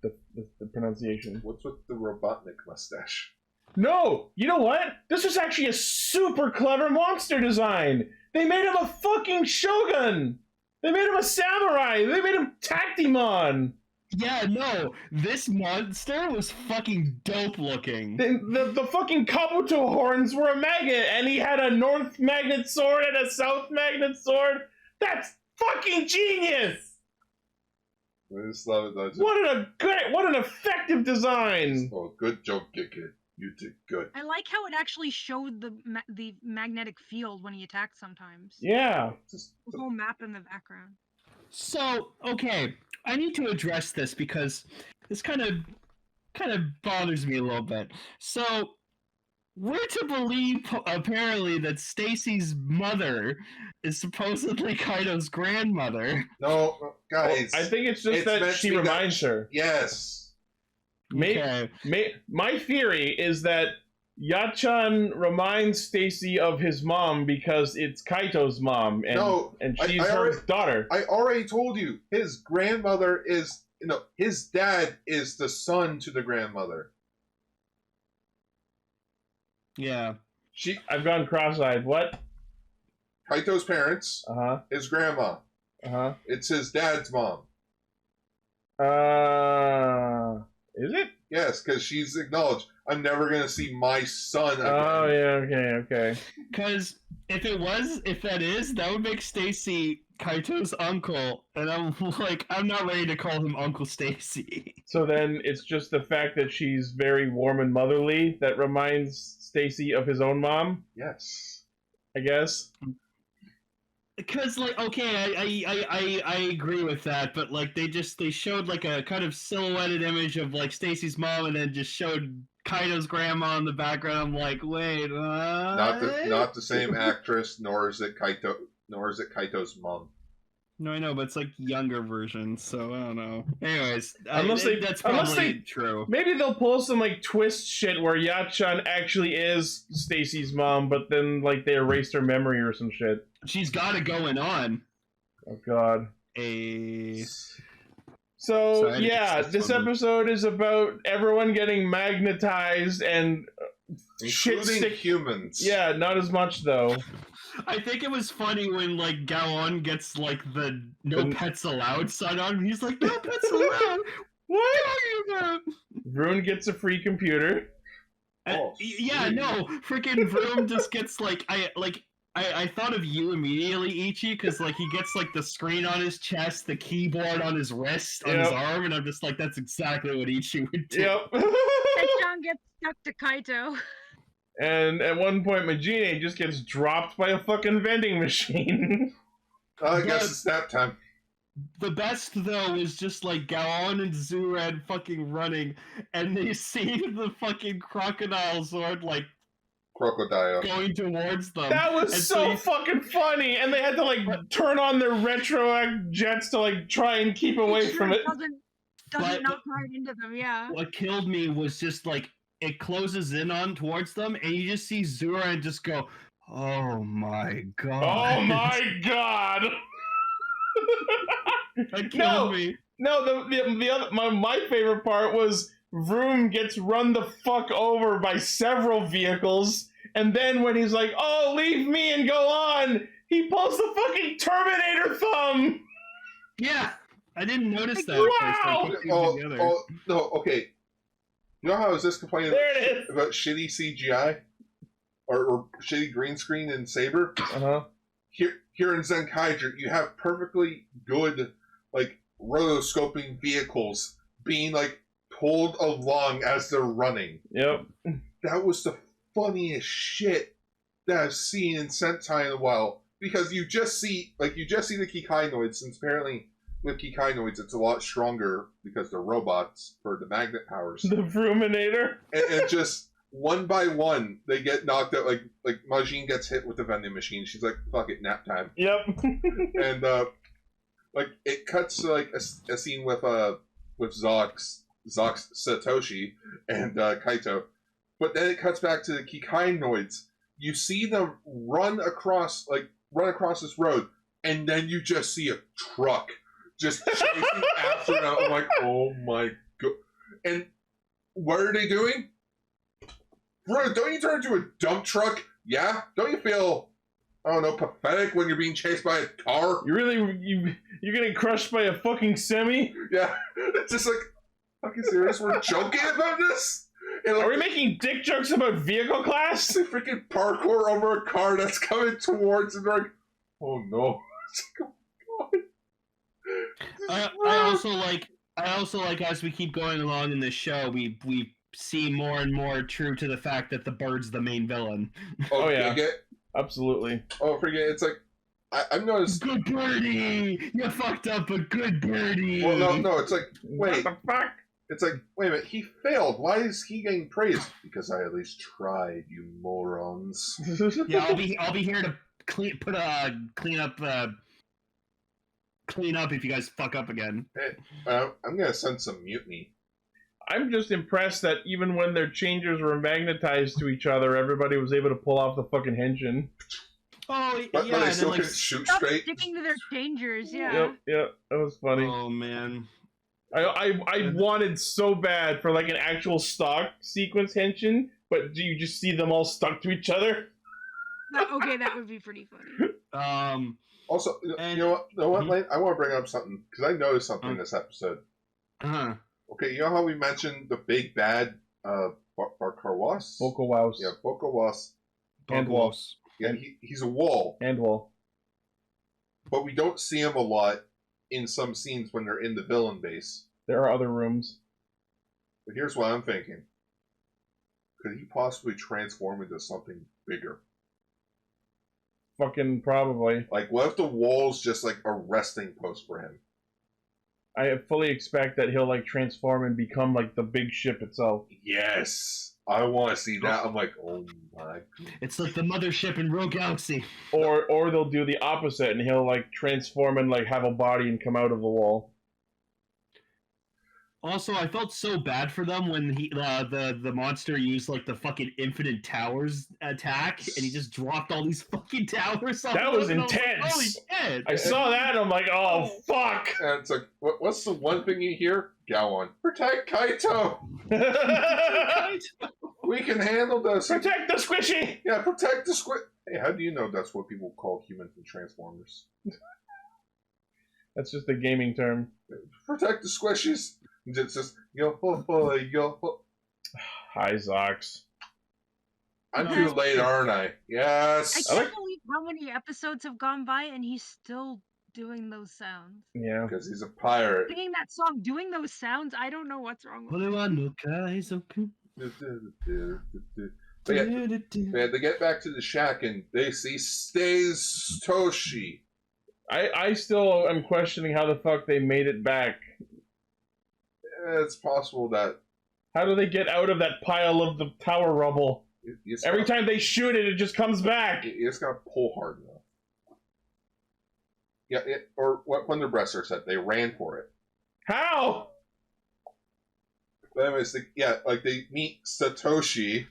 [SPEAKER 1] pronunciation.
[SPEAKER 2] What's with the Robotnik mustache?
[SPEAKER 1] No! You know what? This was actually a super clever monster design! They made him a fucking shogun! They made him a samurai! They made him Tactimon!
[SPEAKER 3] Yeah, no, this monster was fucking dope looking.
[SPEAKER 1] The fucking Kabuto horns were a magnet, and he had a north magnet sword and a south magnet sword! That's fucking genius!
[SPEAKER 2] I just love it though.
[SPEAKER 1] What an effective design!
[SPEAKER 2] Oh, good joke, Kid. You did good.
[SPEAKER 4] I like how it actually showed the magnetic field when he attacked sometimes.
[SPEAKER 1] Yeah.
[SPEAKER 4] The whole map in the background.
[SPEAKER 3] So, okay, I need to address this because this kind of bothers me a little bit. So, we're to believe apparently that Stacy's mother is supposedly Kaido's grandmother.
[SPEAKER 2] No, guys.
[SPEAKER 1] I think it's just that she reminds her.
[SPEAKER 2] Yes.
[SPEAKER 1] My theory is that Yachan reminds Stacy of his mom because it's Kaito's mom, and she's her daughter.
[SPEAKER 2] I already told you, his grandmother is, his dad is the son to the grandmother.
[SPEAKER 3] Yeah.
[SPEAKER 1] I've gone cross-eyed. What?
[SPEAKER 2] Kaito's parents. His grandma. It's his dad's mom.
[SPEAKER 1] Is it?
[SPEAKER 2] Yes, because she's acknowledged. I'm never gonna see my son again.
[SPEAKER 1] Oh yeah, okay.
[SPEAKER 3] Because if that is, that would make Stacy Kaito's uncle, and I'm not ready to call him Uncle Stacy.
[SPEAKER 1] So then it's just the fact that she's very warm and motherly that reminds Stacy of his own mom?
[SPEAKER 2] Yes.
[SPEAKER 1] I guess.
[SPEAKER 3] Because, I agree with that, but, they showed, a kind of silhouetted image of, Stacy's mom, and then just showed Kaito's grandma in the background. I'm like, wait, what?
[SPEAKER 2] Not the same actress, nor is it Kaito's mom.
[SPEAKER 3] No, I know, but it's, younger version, so I don't know. Anyways, that's true.
[SPEAKER 1] Maybe they'll pull some, twist shit where Yachan actually is Stacy's mom, but then, they erased her memory or some shit.
[SPEAKER 3] She's got it going on.
[SPEAKER 1] Oh, God. So yeah, this episode is about everyone getting magnetized and
[SPEAKER 2] including humans.
[SPEAKER 1] Yeah, not as much, though.
[SPEAKER 3] I think it was funny when, Gaon gets, the no pets allowed sign on him. He's like, no pets allowed? What are you about?
[SPEAKER 1] Vroom gets a free computer.
[SPEAKER 3] Freaking Vroom just gets, I thought of you immediately, Ichi, because, he gets, the screen on his chest, the keyboard on his wrist, on his arm, and I'm just like, that's exactly what Ichi would do.
[SPEAKER 1] Yep.
[SPEAKER 4] John gets stuck to Kaito.
[SPEAKER 1] And at one point, Majine just gets dropped by a fucking vending machine.
[SPEAKER 2] I guess it's nap time.
[SPEAKER 3] The best, though, is just, Gaon and Zurad fucking running, and they see the fucking crocodile sword,
[SPEAKER 2] Crocodile
[SPEAKER 3] going towards them.
[SPEAKER 1] That was so fucking funny, and they had to turn on their retroact jets to try and keep away from it.
[SPEAKER 4] Doesn't knock right into them, yeah.
[SPEAKER 3] What killed me was just it closes in on towards them, and you just see Zura just go, "Oh my god!
[SPEAKER 1] Oh my god!"
[SPEAKER 3] That killed me.
[SPEAKER 1] No, the other my favorite part was Vroom gets run the fuck over by several vehicles. And then when he's like, "Oh, leave me and go on," he pulls the fucking Terminator thumb.
[SPEAKER 3] Yeah, I didn't notice that.
[SPEAKER 2] Wow! No, okay. You know how I was just complaining about shitty CGI or shitty green screen in Saber? Here in Zenkaiger, you have perfectly good rotoscoping vehicles being pulled along as they're running.
[SPEAKER 1] Yep.
[SPEAKER 2] That was the funniest shit that I've seen in Sentai in a while, because you just see the Kikai noids, since apparently with Kikai noids it's a lot stronger because they're robots for the magnet powers.
[SPEAKER 1] The Vroominator.
[SPEAKER 2] and just one by one, they get knocked out. Like Majin gets hit with the vending machine. She's like, "Fuck it, nap time."
[SPEAKER 1] Yep.
[SPEAKER 2] And like it cuts to like a scene with Zox Satoshi and Kaito, but then it cuts back to the Kikainoids. You see them run across this road, and then you just see a truck just chasing after them. I'm like, oh my god! And what are they doing? Bro, don't you turn into a dump truck? Yeah? Don't you feel, I don't know, pathetic when you're being chased by a car?
[SPEAKER 1] You're getting crushed by a fucking semi?
[SPEAKER 2] Yeah. It's just like, fucking serious? We're joking about this? And like,
[SPEAKER 1] are we making dick jokes about vehicle class?
[SPEAKER 2] They freaking parkour over a car that's coming towards them. They're like, oh no. It's like, oh god.
[SPEAKER 3] I also like as we keep going along in this show, we see more and more true to the fact that the bird's the main villain.
[SPEAKER 1] Oh yeah, absolutely.
[SPEAKER 2] Oh, forget it's like I've noticed.
[SPEAKER 3] Good birdie, you fucked up, but good birdie.
[SPEAKER 2] Well, no, it's like wait,
[SPEAKER 1] what the fuck?
[SPEAKER 2] It's like wait a minute, he failed. Why is he getting praise? Because I at least tried, you morons.
[SPEAKER 3] Yeah, I'll be here to clean up if you guys fuck up again.
[SPEAKER 2] Hey, I'm gonna send some mutiny.
[SPEAKER 1] I'm just impressed that even when their changers were magnetized to each other, everybody was able to pull off the fucking henshin.
[SPEAKER 3] Oh,
[SPEAKER 2] but
[SPEAKER 3] yeah.
[SPEAKER 2] They still
[SPEAKER 3] like,
[SPEAKER 2] couldn't shoot
[SPEAKER 4] Stop
[SPEAKER 2] straight.
[SPEAKER 4] sticking to their changers, yeah.
[SPEAKER 1] Yep, that was funny.
[SPEAKER 3] Oh, man.
[SPEAKER 1] I wanted so bad for like an actual stock sequence henshin, but do you just see them all stuck to each other?
[SPEAKER 4] Okay, that would be pretty funny.
[SPEAKER 2] Also, you know what, Lane? I want to bring up something, because I noticed something in this episode.
[SPEAKER 3] Uh-huh.
[SPEAKER 2] Okay, you know how we mentioned the big bad Barkarwas?
[SPEAKER 1] Bokawas.
[SPEAKER 2] Yeah, Bokawas.
[SPEAKER 1] Handwall.
[SPEAKER 2] Yeah, he's a wall.
[SPEAKER 1] Handwall.
[SPEAKER 2] But we don't see him a lot in some scenes when they're in the villain base.
[SPEAKER 1] There are other rooms.
[SPEAKER 2] But here's what I'm thinking. Could he possibly transform into something bigger?
[SPEAKER 1] Fucking probably.
[SPEAKER 2] Like, what if the wall's just like a resting post for him?
[SPEAKER 1] I fully expect that he'll like transform and become like the big ship itself.
[SPEAKER 2] Yes! I want to see that. I'm like, oh my god.
[SPEAKER 3] It's like the mothership in Rogue Galaxy.
[SPEAKER 1] Or they'll do the opposite and he'll like transform and like have a body and come out of the wall.
[SPEAKER 3] Also, I felt so bad for them when the monster used like the fucking infinite towers attack, and he just dropped all these fucking towers.
[SPEAKER 1] That was intense.
[SPEAKER 3] Like, holy shit!
[SPEAKER 1] I saw that, and I'm like, oh fuck!
[SPEAKER 2] And it's like, what's the one thing you hear? Gowan, protect Kaito. We can handle this.
[SPEAKER 1] Protect the squishy.
[SPEAKER 2] Yeah, protect the squish. Hey, how do you know that's what people call humans and Transformers?
[SPEAKER 1] That's just a gaming term.
[SPEAKER 2] Protect the squishies. It's just yo.
[SPEAKER 1] Hi, Zox.
[SPEAKER 2] I'm too late, aren't I? Yes.
[SPEAKER 4] I can't believe how many episodes have gone by and he's still doing those sounds.
[SPEAKER 1] Yeah.
[SPEAKER 2] Because he's a pirate.
[SPEAKER 4] Singing that song, doing those sounds, I don't know what's wrong with
[SPEAKER 2] They get back to the shack and they see stays Toshi.
[SPEAKER 1] I still am questioning how the fuck they made it back.
[SPEAKER 2] It's possible that...
[SPEAKER 1] How do they get out of that pile of the tower rubble? Every time they shoot it, it just comes back.
[SPEAKER 2] You just gotta pull hard enough. Yeah, or what Thunderbreaster said, they ran for it.
[SPEAKER 1] How?
[SPEAKER 2] But anyways, they meet Satoshi,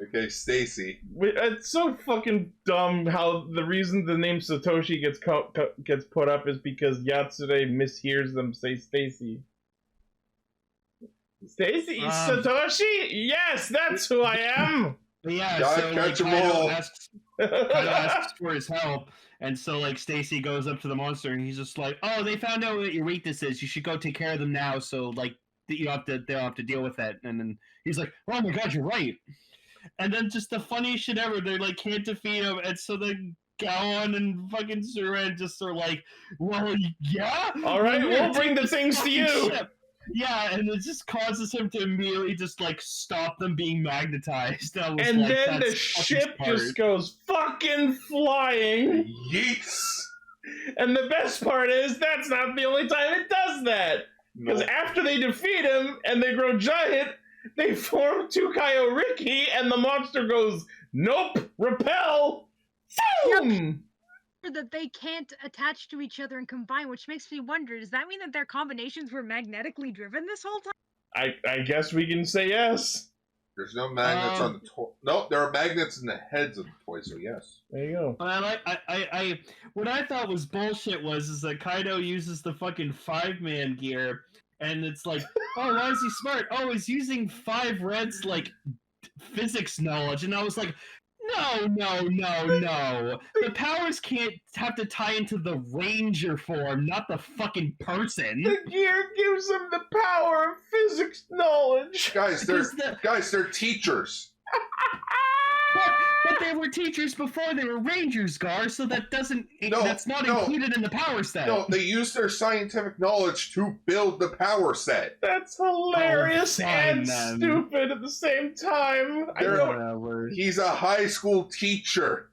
[SPEAKER 2] okay, Stacy.
[SPEAKER 1] It's so fucking dumb how the reason the name Satoshi gets put up is because Yatsude mishears them say Stacy. Stacy, Satoshi? Yes, that's who I am.
[SPEAKER 3] Yeah, so like, Kaido asks for his help, and so like Stacy goes up to the monster, and he's just like, "Oh, they found out what your weakness is. You should go take care of them now. So like they'll have to deal with that." And then he's like, "Oh my god, you're right." And then just the funniest shit ever, they like can't defeat him, and so then Gowan and fucking Suran just are like, "Well, yeah,
[SPEAKER 1] all right, we'll bring the things to you."
[SPEAKER 3] Ship. Yeah, and it just causes him to immediately just like stop them being magnetized.
[SPEAKER 1] And like, then the ship just goes fucking flying.
[SPEAKER 2] Yeets!
[SPEAKER 1] And the best part is that's not the only time it does that. Because after they defeat him and they grow giant, they form Tukayo Riki, and the monster goes, nope, repel, boom!
[SPEAKER 4] That they can't attach to each other and combine, which makes me wonder, does that mean that their combinations were magnetically driven this whole time?
[SPEAKER 1] I guess we can say yes.
[SPEAKER 2] There's no magnets on the toy. No, there are magnets in the heads of the toy, so yes.
[SPEAKER 1] There you go.
[SPEAKER 3] What I thought was bullshit is that Kaido uses the fucking 5-man gear, and it's like, oh, why is he smart? Oh, he's using 5 Red's like physics knowledge, and I was like, no. The powers can't have to tie into the ranger form, not the fucking person.
[SPEAKER 1] The gear gives them the power of physics knowledge.
[SPEAKER 2] Guys, they're teachers.
[SPEAKER 3] But they were teachers before they were rangers, Gar, so that's not included in the power set.
[SPEAKER 2] No, they use their scientific knowledge to build the power set.
[SPEAKER 1] That's hilarious and stupid at the same time.
[SPEAKER 2] He's a high school teacher.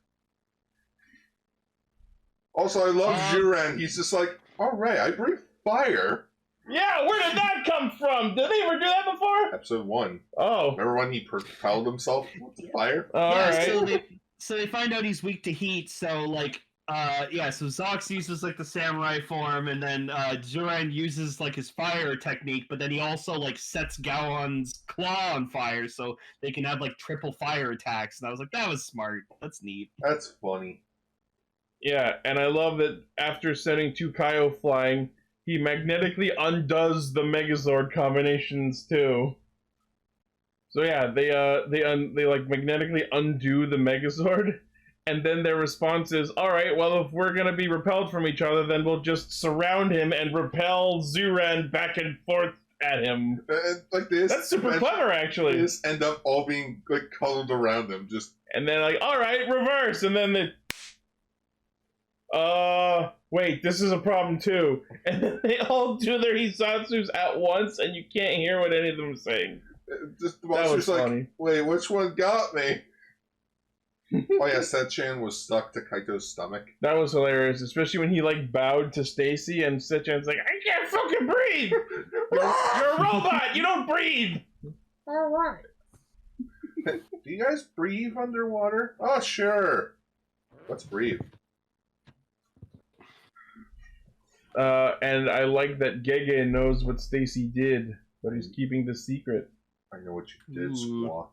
[SPEAKER 2] Also, I love Juran. He's just like, alright, I breathe fire.
[SPEAKER 1] Yeah, where did that come from? Did they ever do that before?
[SPEAKER 2] Episode 1.
[SPEAKER 1] Oh.
[SPEAKER 2] Remember when he propelled himself with the fire?
[SPEAKER 3] So they find out he's weak to heat, so so Zox uses like the samurai form, and then Juran uses like his fire technique, but then he also like sets Gowan's claw on fire so they can have like triple fire attacks, and I was like, that was smart. That's neat.
[SPEAKER 2] That's funny.
[SPEAKER 1] Yeah, and I love that after sending Tukayo flying, he magnetically undoes the Megazord combinations too. So yeah, they like magnetically undo the Megazord, and then their response is, all right, well, if we're gonna be repelled from each other, then we'll just surround him and repel Zuran back and forth at him.
[SPEAKER 2] Like this.
[SPEAKER 1] That's super clever, actually.
[SPEAKER 2] They just end up all being like cuddled around him, just.
[SPEAKER 1] And then like, all right, reverse, and then they. Wait, this is a problem too. And then they all do their Hisatsus at once, and you can't hear what any of them are saying.
[SPEAKER 2] Just the monster's like, funny. Wait, which one got me? Oh yeah, Setchan was stuck to Kaito's stomach.
[SPEAKER 1] That was hilarious, especially when he like bowed to Stacy, and Setchan's like, I can't fucking breathe! You're a robot! You don't breathe!
[SPEAKER 2] Alright. Do you guys breathe underwater? Oh, sure. Let's breathe.
[SPEAKER 1] And I like that Gege knows what Stacy did, but he's keeping the secret.
[SPEAKER 2] I know what you did, Squawk.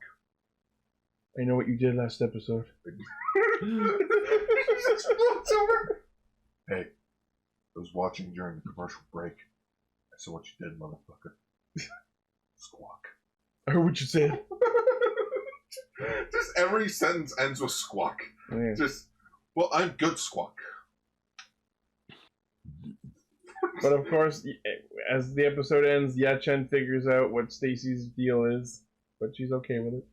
[SPEAKER 1] I know what you did last episode.
[SPEAKER 2] Hey, I was watching during the commercial break. I saw what you did, motherfucker. Squawk.
[SPEAKER 1] I heard what you said.
[SPEAKER 2] Just every sentence ends with Squawk.
[SPEAKER 1] Yeah.
[SPEAKER 2] Just, well, I'm good, Squawk.
[SPEAKER 1] But of course, as the episode ends, Yachen figures out what Stacy's deal is, but she's okay with it.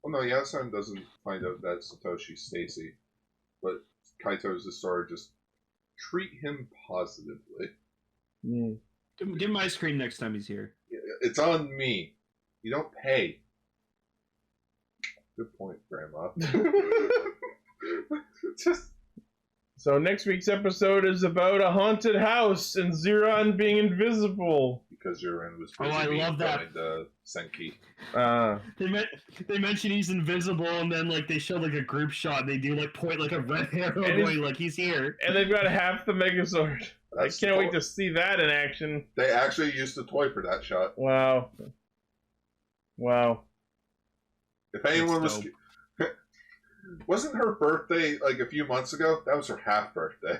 [SPEAKER 2] Well, no, Yachen doesn't find out that Satoshi's Stacy, but Kaito's the story. Just treat him positively.
[SPEAKER 1] Mm.
[SPEAKER 3] Give him ice cream next time he's here.
[SPEAKER 2] It's on me. You don't pay. Good point, Grandma. Just.
[SPEAKER 1] So next week's episode is about a haunted house and Zeron being invisible.
[SPEAKER 2] Because Zeron was busy
[SPEAKER 3] I love that.
[SPEAKER 2] Senki.
[SPEAKER 3] They mention he's invisible, and then like they show like a group shot, and they do like point like a red arrow going like he's here.
[SPEAKER 1] And they've got half the Megazord. I can't wait to see that in action.
[SPEAKER 2] They actually used the toy for that shot.
[SPEAKER 1] Wow.
[SPEAKER 2] If anyone was... Wasn't her birthday like a few months ago? That was her half birthday.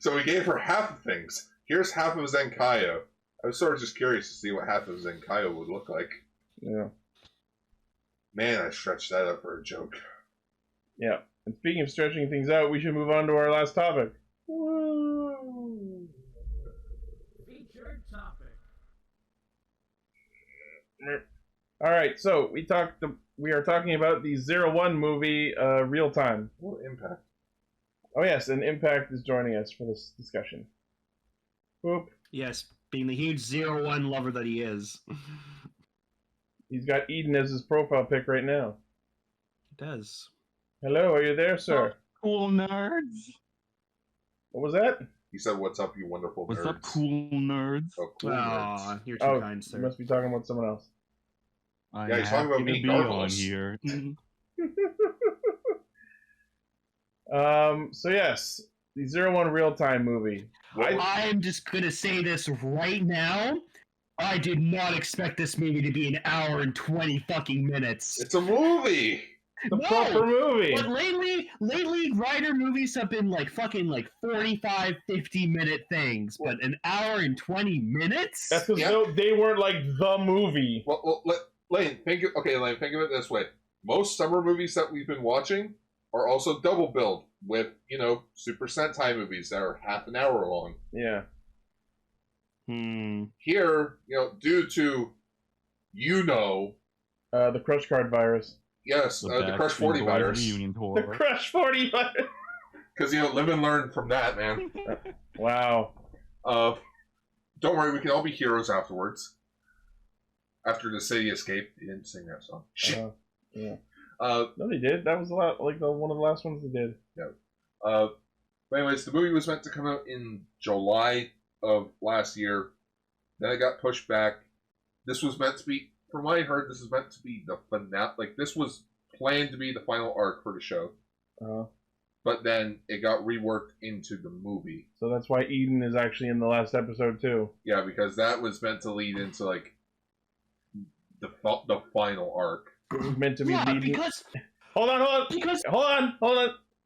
[SPEAKER 2] So we gave her half of things. Here's half of Zenkaiger. I was sort of just curious to see what half of Zenkaiger would look like.
[SPEAKER 1] Yeah.
[SPEAKER 2] Man, I stretched that up for a joke.
[SPEAKER 1] Yeah. And speaking of stretching things out, we should move on to our last topic. Woo!
[SPEAKER 5] Featured topic.
[SPEAKER 1] Alright, so we are talking about the 01 movie, Real Time.
[SPEAKER 2] What Impact?
[SPEAKER 1] Oh yes, and Impact is joining us for this discussion. Boop.
[SPEAKER 3] Yes, being the huge 01 lover that he is.
[SPEAKER 1] He's got Eden as his profile pic right now.
[SPEAKER 3] He does.
[SPEAKER 1] Hello, are you there, sir?
[SPEAKER 5] Cool nerds.
[SPEAKER 1] What was that?
[SPEAKER 2] He said, "What's up, you wonderful
[SPEAKER 11] What's
[SPEAKER 2] nerds?"
[SPEAKER 11] up, cool nerds?
[SPEAKER 2] Oh, cool nerds.
[SPEAKER 3] You're too
[SPEAKER 1] Oh,
[SPEAKER 3] kind,
[SPEAKER 1] you
[SPEAKER 3] sir.
[SPEAKER 1] must be talking about someone else.
[SPEAKER 11] I'm
[SPEAKER 2] Yeah, he's talking about
[SPEAKER 11] happy
[SPEAKER 2] me,
[SPEAKER 11] to be on
[SPEAKER 2] Gargoyles.
[SPEAKER 11] here.
[SPEAKER 1] So yes, the 01 real-time movie.
[SPEAKER 3] I'm just gonna say this right now. I did not expect this movie to be an hour and 20 fucking minutes.
[SPEAKER 2] It's a movie.
[SPEAKER 1] The proper movie.
[SPEAKER 3] But lately, Rider movies have been like fucking like 45, 50-minute things. But an hour and 20 minutes?
[SPEAKER 1] That's because they weren't like the movie.
[SPEAKER 2] Well, Lane, think of it this way. Most summer movies that we've been watching are also double billed with, Super Sentai movies that are half an hour long.
[SPEAKER 1] Yeah.
[SPEAKER 2] Here, due to,
[SPEAKER 1] the Crush Card virus.
[SPEAKER 2] Yes, the Crush 40 virus.
[SPEAKER 1] The Crush 40 virus.
[SPEAKER 2] Because, live and learn from that, man.
[SPEAKER 1] Wow.
[SPEAKER 2] Don't worry, we can all be heroes afterwards. After the city escaped, he didn't sing that song. Shit.
[SPEAKER 1] Yeah. No, they did. That was one of the last ones they did.
[SPEAKER 2] Yeah. But anyways, the movie was meant to come out in July of last year. Then it got pushed back. This was meant to be, from what I heard, this was meant to be the finale. Like, this was planned to be the final arc for the show. But then it got reworked into the movie.
[SPEAKER 1] So that's why Eden is actually in the last episode too.
[SPEAKER 2] Yeah, because that was meant to lead into like the final arc.
[SPEAKER 1] It was meant to be leading.
[SPEAKER 3] Because
[SPEAKER 1] hold on.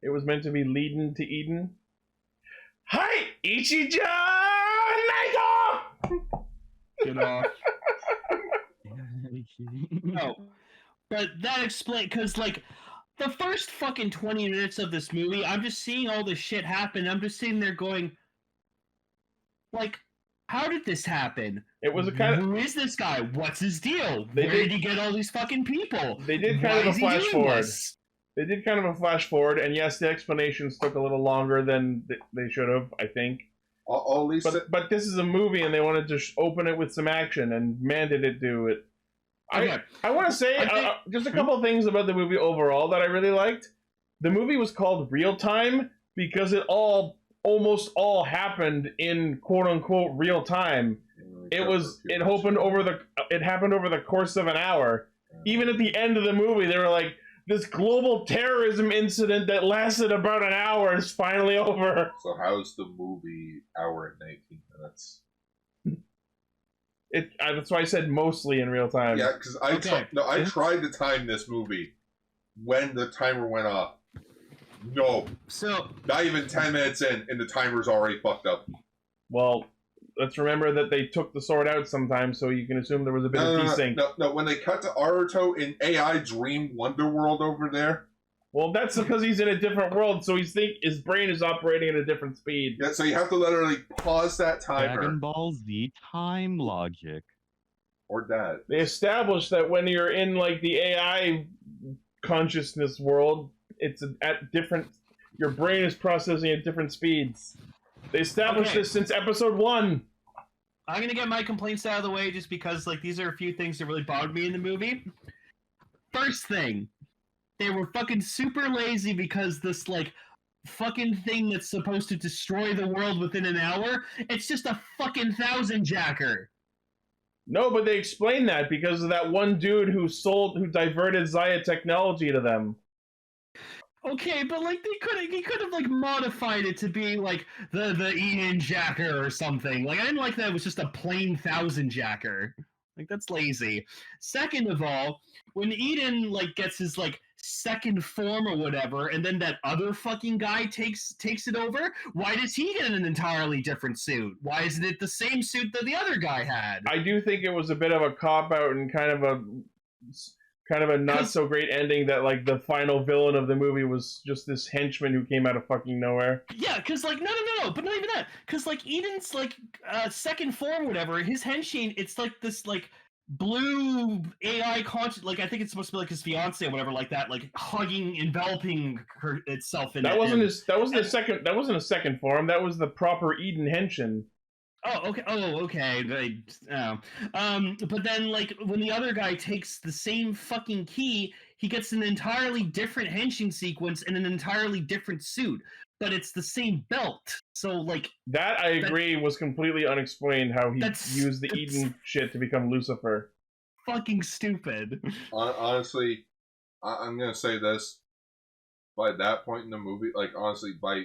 [SPEAKER 1] It was meant to be leading to Eden. Hi, Ichijan Naito!
[SPEAKER 3] Get off. No, but that explains, because like the first fucking 20 minutes of this movie, I'm just seeing all this shit happen. I'm just sitting there going, like, how did this happen?
[SPEAKER 1] It was a kind of,
[SPEAKER 3] who is this guy? What's his deal? Where did he get all these fucking people?
[SPEAKER 1] They did kind of a flash forward. They did kind of a flash forward, and yes, the explanations took a little longer than they should have, I think. But this is a movie, and they wanted to open it with some action, and man, did it do it.
[SPEAKER 3] Okay.
[SPEAKER 1] I want to say just a couple of things about the movie overall that I really liked. The movie was called Real Time because it almost all happened in quote unquote real time. It happened over the course of an hour. Even at the end of the movie, they were like, this global terrorism incident that lasted about an hour is finally over.
[SPEAKER 2] So how's the movie hour and 19 minutes?
[SPEAKER 1] That's why I said mostly in real time.
[SPEAKER 2] Yeah, because I tried to time this movie when the timer went off. No.
[SPEAKER 3] So
[SPEAKER 2] not even 10 minutes in, and the timer's already fucked up.
[SPEAKER 1] Well, let's remember that they took the sword out sometimes, so you can assume there was a bit of desync.
[SPEAKER 2] No, when they cut to Aruto in AI Dream Wonderworld over there.
[SPEAKER 1] Well, that's because he's in a different world, so his brain is operating at a different speed.
[SPEAKER 2] Yeah, so you have to literally pause that timer.
[SPEAKER 11] Dragon Ball Z time logic.
[SPEAKER 2] Or that.
[SPEAKER 1] They established that when you're in like the AI consciousness world, it's at different. Your brain is processing at different speeds. They established this since episode 1.
[SPEAKER 3] I'm gonna get my complaints out of the way just because like these are a few things that really bothered me in the movie. First thing, they were fucking super lazy because this like fucking thing that's supposed to destroy the world within an hour, it's just a fucking 1000-jacker.
[SPEAKER 1] No, but they explained that because of that one dude who diverted Zaya technology to them.
[SPEAKER 3] Okay, but like he could have like modified it to be like the Eden Jacker or something. Like I didn't like that it was just a plain 1000-jacker. Like that's lazy. Second of all, when Eden like gets his like second form or whatever, and then that other fucking guy takes it over, why does he get an entirely different suit? Why isn't it the same suit that the other guy had?
[SPEAKER 1] I do think it was a bit of a cop-out and kind of a not-so-great ending that, like, the final villain of the movie was just this henchman who came out of fucking nowhere.
[SPEAKER 3] Yeah, because, like, no, but not even that. Because, like, Eden's, like, second form, whatever, his henchman, it's, like, this, like, blue AI conscious, like, I think it's supposed to be, like, his fiancé or whatever, like that, like, enveloping itself in
[SPEAKER 1] that wasn't a second form, that was the proper Eden henchman.
[SPEAKER 3] Oh, okay. But then, like, when the other guy takes the same fucking key, he gets an entirely different henshin sequence and an entirely different suit. but it's the same belt. So like
[SPEAKER 1] that, I agree, was completely unexplained. How he used the
[SPEAKER 3] that's
[SPEAKER 1] Eden shit to become Lucifer.
[SPEAKER 3] fucking stupid.
[SPEAKER 2] Honestly, I'm gonna say this. By that point in the movie, like honestly, by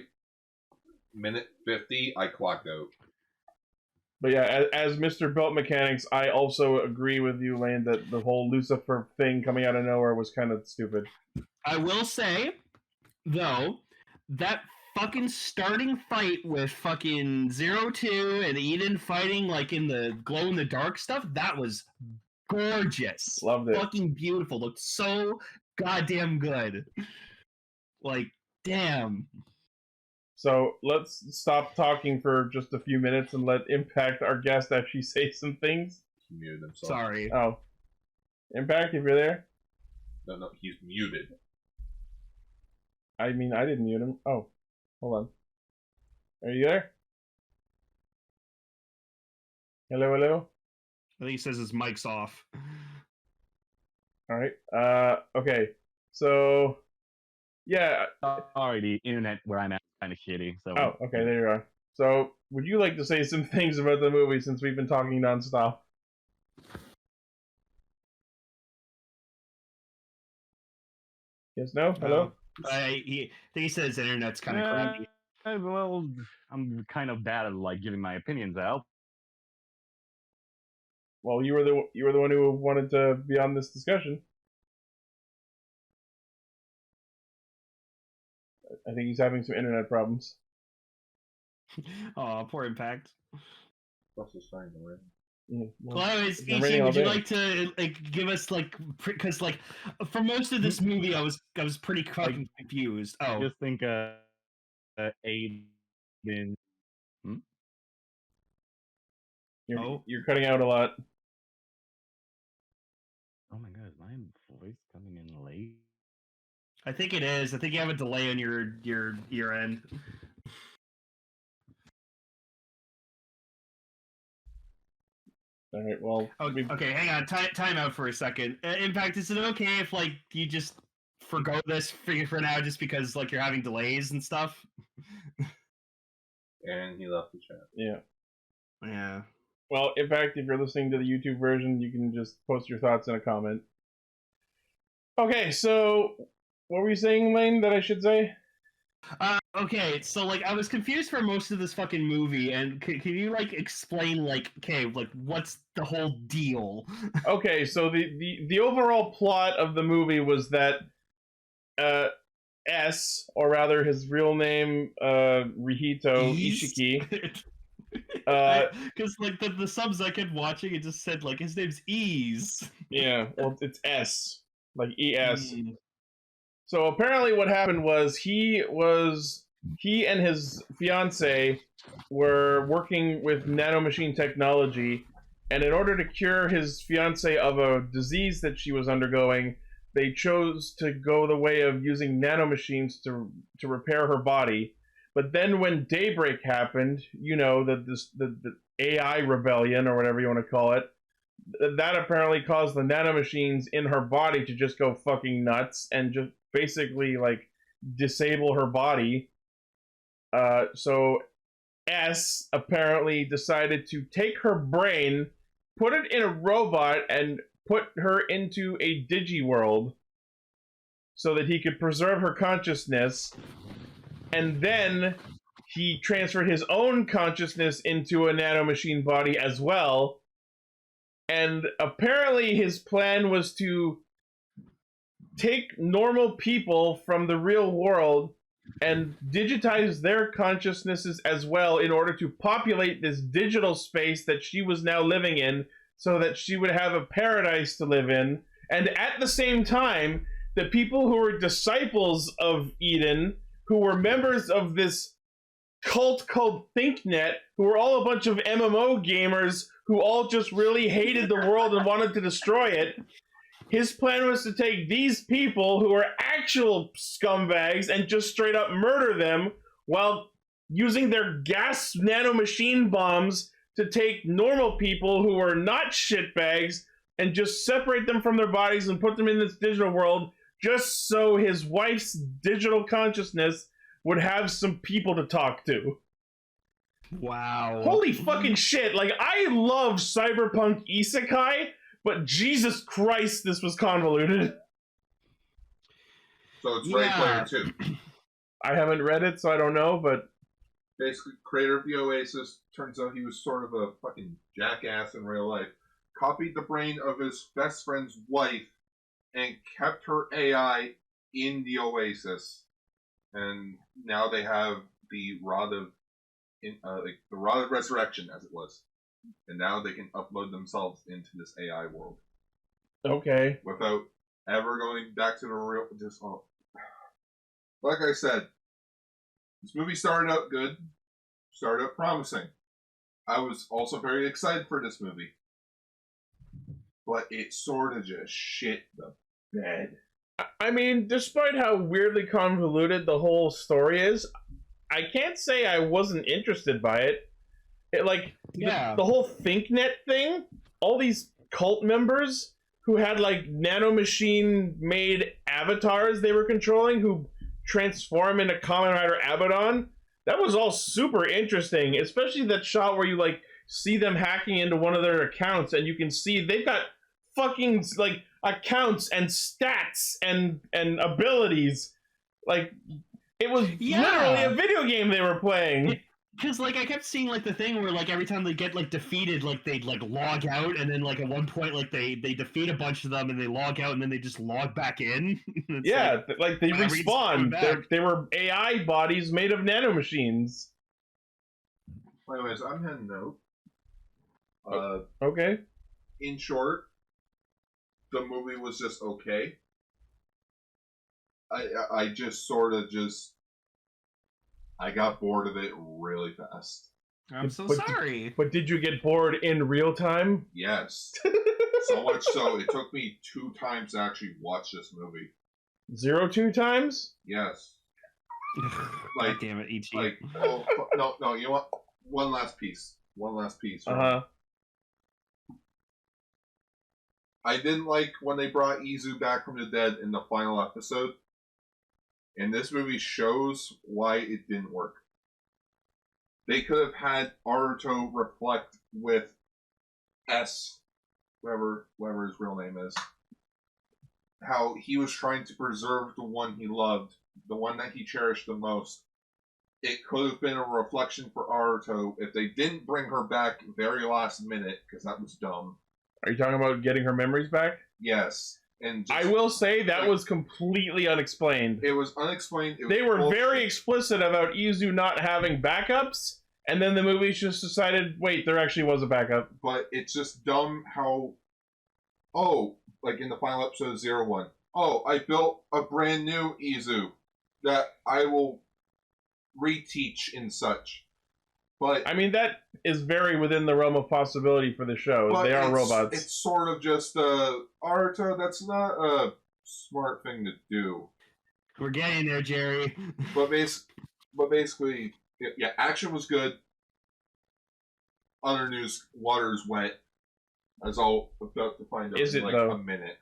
[SPEAKER 2] minute 50, I clocked out.
[SPEAKER 1] But yeah, as Mr. Belt Mechanics, I also agree with you, Lane, that the whole Lucifer thing coming out of nowhere was kind of stupid.
[SPEAKER 3] I will say, though, that fucking starting fight with fucking 02 and Eden fighting like in the glow in the dark stuff, that was gorgeous.
[SPEAKER 1] Loved it.
[SPEAKER 3] Fucking beautiful. Looked so goddamn good. Like, damn.
[SPEAKER 1] So let's stop talking for just a few minutes and let Impact, our guest, actually say some things.
[SPEAKER 2] He muted himself.
[SPEAKER 3] Sorry.
[SPEAKER 1] Oh. Impact, if you're there?
[SPEAKER 2] No, he's muted.
[SPEAKER 1] I mean, I didn't mute him. Oh, hold on. Are you there? Hello, hello?
[SPEAKER 3] I think he says his mic's off.
[SPEAKER 1] Alright. Okay. So, yeah.
[SPEAKER 11] Sorry, the internet where I'm at is kind of shitty. So.
[SPEAKER 1] Oh, okay, there you are. So, would you like to say some things about the movie since we've been talking nonstop? Yes, no? Hello?
[SPEAKER 3] I think he says his internet's kind of crappy.
[SPEAKER 11] Well, I'm kind of bad at like giving my opinions out.
[SPEAKER 1] Well, you were the one who wanted to be on this discussion. I think he's having some internet problems.
[SPEAKER 3] Oh, poor Impact.
[SPEAKER 2] Plus it's fine, right?
[SPEAKER 1] Yeah,
[SPEAKER 3] Well, anyways,
[SPEAKER 1] it's been raining
[SPEAKER 3] Ethan,
[SPEAKER 1] all
[SPEAKER 3] would you
[SPEAKER 1] day.
[SPEAKER 3] like to like give us like because like for most of this movie, I was pretty fucking confused.
[SPEAKER 11] I
[SPEAKER 3] Oh,
[SPEAKER 11] just think Aiden.
[SPEAKER 1] You're cutting out a lot.
[SPEAKER 11] Oh my god, is my voice coming in late?
[SPEAKER 3] I think it is. I think you have a delay on your end.
[SPEAKER 1] All right. Well.
[SPEAKER 3] Okay, hang on. Time out for a second. Impact, is it okay if like you just forgo this for now, just because like you're having delays and stuff?
[SPEAKER 2] And he left the chat.
[SPEAKER 1] Yeah.
[SPEAKER 3] Yeah.
[SPEAKER 1] Well, in fact, if you're listening to the YouTube version, you can just post your thoughts in a comment. Okay, so what were you saying, Lane, that I should say?
[SPEAKER 3] Okay, so like I was confused for most of this fucking movie, and can you like explain like what's the whole deal?
[SPEAKER 1] Okay, so the overall plot of the movie was that S, or rather his real name, Rihito Ishiki.
[SPEAKER 3] Because like the subs I kept watching, it just said like his name's Ease.
[SPEAKER 1] Yeah, well it's S, like ES. So apparently what happened was he and his fiance were working with nanomachine technology, and in order to cure his fiance of a disease that she was undergoing, they chose to go the way of using nanomachines to repair her body. But then when Daybreak happened, you know, the AI rebellion, or whatever you want to call it, that apparently caused the nanomachines in her body to just go fucking nuts and just basically like disable her body. So S apparently decided to take her brain, put it in a robot, and put her into a digi-world so that he could preserve her consciousness. And then he transferred his own consciousness into a nanomachine body as well. And apparently his plan was to take normal people from the real world and digitize their consciousnesses as well in order to populate this digital space that she was now living in, so that she would have a paradise to live in. And at the same time, the people who were disciples of Eden, who were members of this cult called ThinkNet, who were all a bunch of MMO gamers who all just really hated the world and wanted to destroy it. His plan was to take these people who are actual scumbags and just straight up murder them while using their gas nanomachine bombs to take normal people who are not shitbags and just separate them from their bodies and put them in this digital world, just so his wife's digital consciousness would have some people to talk to.
[SPEAKER 3] Wow.
[SPEAKER 1] Holy fucking shit. Like, I love cyberpunk isekai, but Jesus Christ, this was convoluted.
[SPEAKER 2] So it's Ready Player 2.
[SPEAKER 1] I haven't read it, so I don't know, but...
[SPEAKER 2] Basically, creator of the Oasis, turns out he was sort of a fucking jackass in real life. Copied the brain of his best friend's wife and kept her AI in the Oasis. And now they have the Rod of Resurrection, as it was. And now they can upload themselves into this AI world.
[SPEAKER 1] Okay.
[SPEAKER 2] Without ever going back to the real... Like I said, this movie started out good, started out promising. I was also very excited for this movie. But it sort of just shit the bed.
[SPEAKER 1] I mean, despite how weirdly convoluted the whole story is, I can't say I wasn't interested by it. The whole ThinkNet thing, all these cult members who had like nanomachine-made avatars they were controlling who transform into Kamen Rider Abaddon, that was all super interesting, especially that shot where you like see them hacking into one of their accounts and you can see they've got fucking like accounts and stats and abilities. Like, it was literally a video game they were playing.
[SPEAKER 3] Because, like, I kept seeing, like, the thing where, like, every time they get, like, defeated, like, they'd, like, log out, and then, like, at one point, like, they defeat a bunch of them, and they log out, and then they just log back in.
[SPEAKER 1] Yeah, like they respawn. They were AI bodies made of nanomachines.
[SPEAKER 2] Anyways, I'm heading out.
[SPEAKER 1] Okay.
[SPEAKER 2] In short, the movie was just okay. I just sort of I got bored of it really fast.
[SPEAKER 3] I'm so sorry.
[SPEAKER 1] But did you get bored in real time?
[SPEAKER 2] Yes. So much so, it took me 2 times to actually watch this movie.
[SPEAKER 1] 2 times?
[SPEAKER 2] Yes.
[SPEAKER 3] God damn it, ET.
[SPEAKER 2] Like, no, you know what? One last piece.
[SPEAKER 1] Uh-huh.
[SPEAKER 2] I didn't like when they brought Izu back from the dead in the final episode. And this movie shows why it didn't work. They could have had Aruto reflect with S, whatever his real name is, how he was trying to preserve the one he loved, the one that he cherished the most. It could have been a reflection for Aruto if they didn't bring her back very last minute, because that was dumb.
[SPEAKER 1] Are you talking about getting her memories back?
[SPEAKER 2] Yes. And
[SPEAKER 1] I will say that was completely unexplained.
[SPEAKER 2] It was unexplained.
[SPEAKER 1] They were very explicit about Izu not having backups, and then the movie just decided, wait, there actually was a backup.
[SPEAKER 2] But it's just dumb how, like in the final episode of 01, I built a brand new Izu that I will reteach and such. But
[SPEAKER 1] I mean, that is very within the realm of possibility for the show. They are robots.
[SPEAKER 2] It's sort of just Aruto. That's not a smart thing to do.
[SPEAKER 3] We're getting there, Jerry.
[SPEAKER 2] But basically, yeah, action was good. Other news: water is wet. As I'll about to find out in like a minute.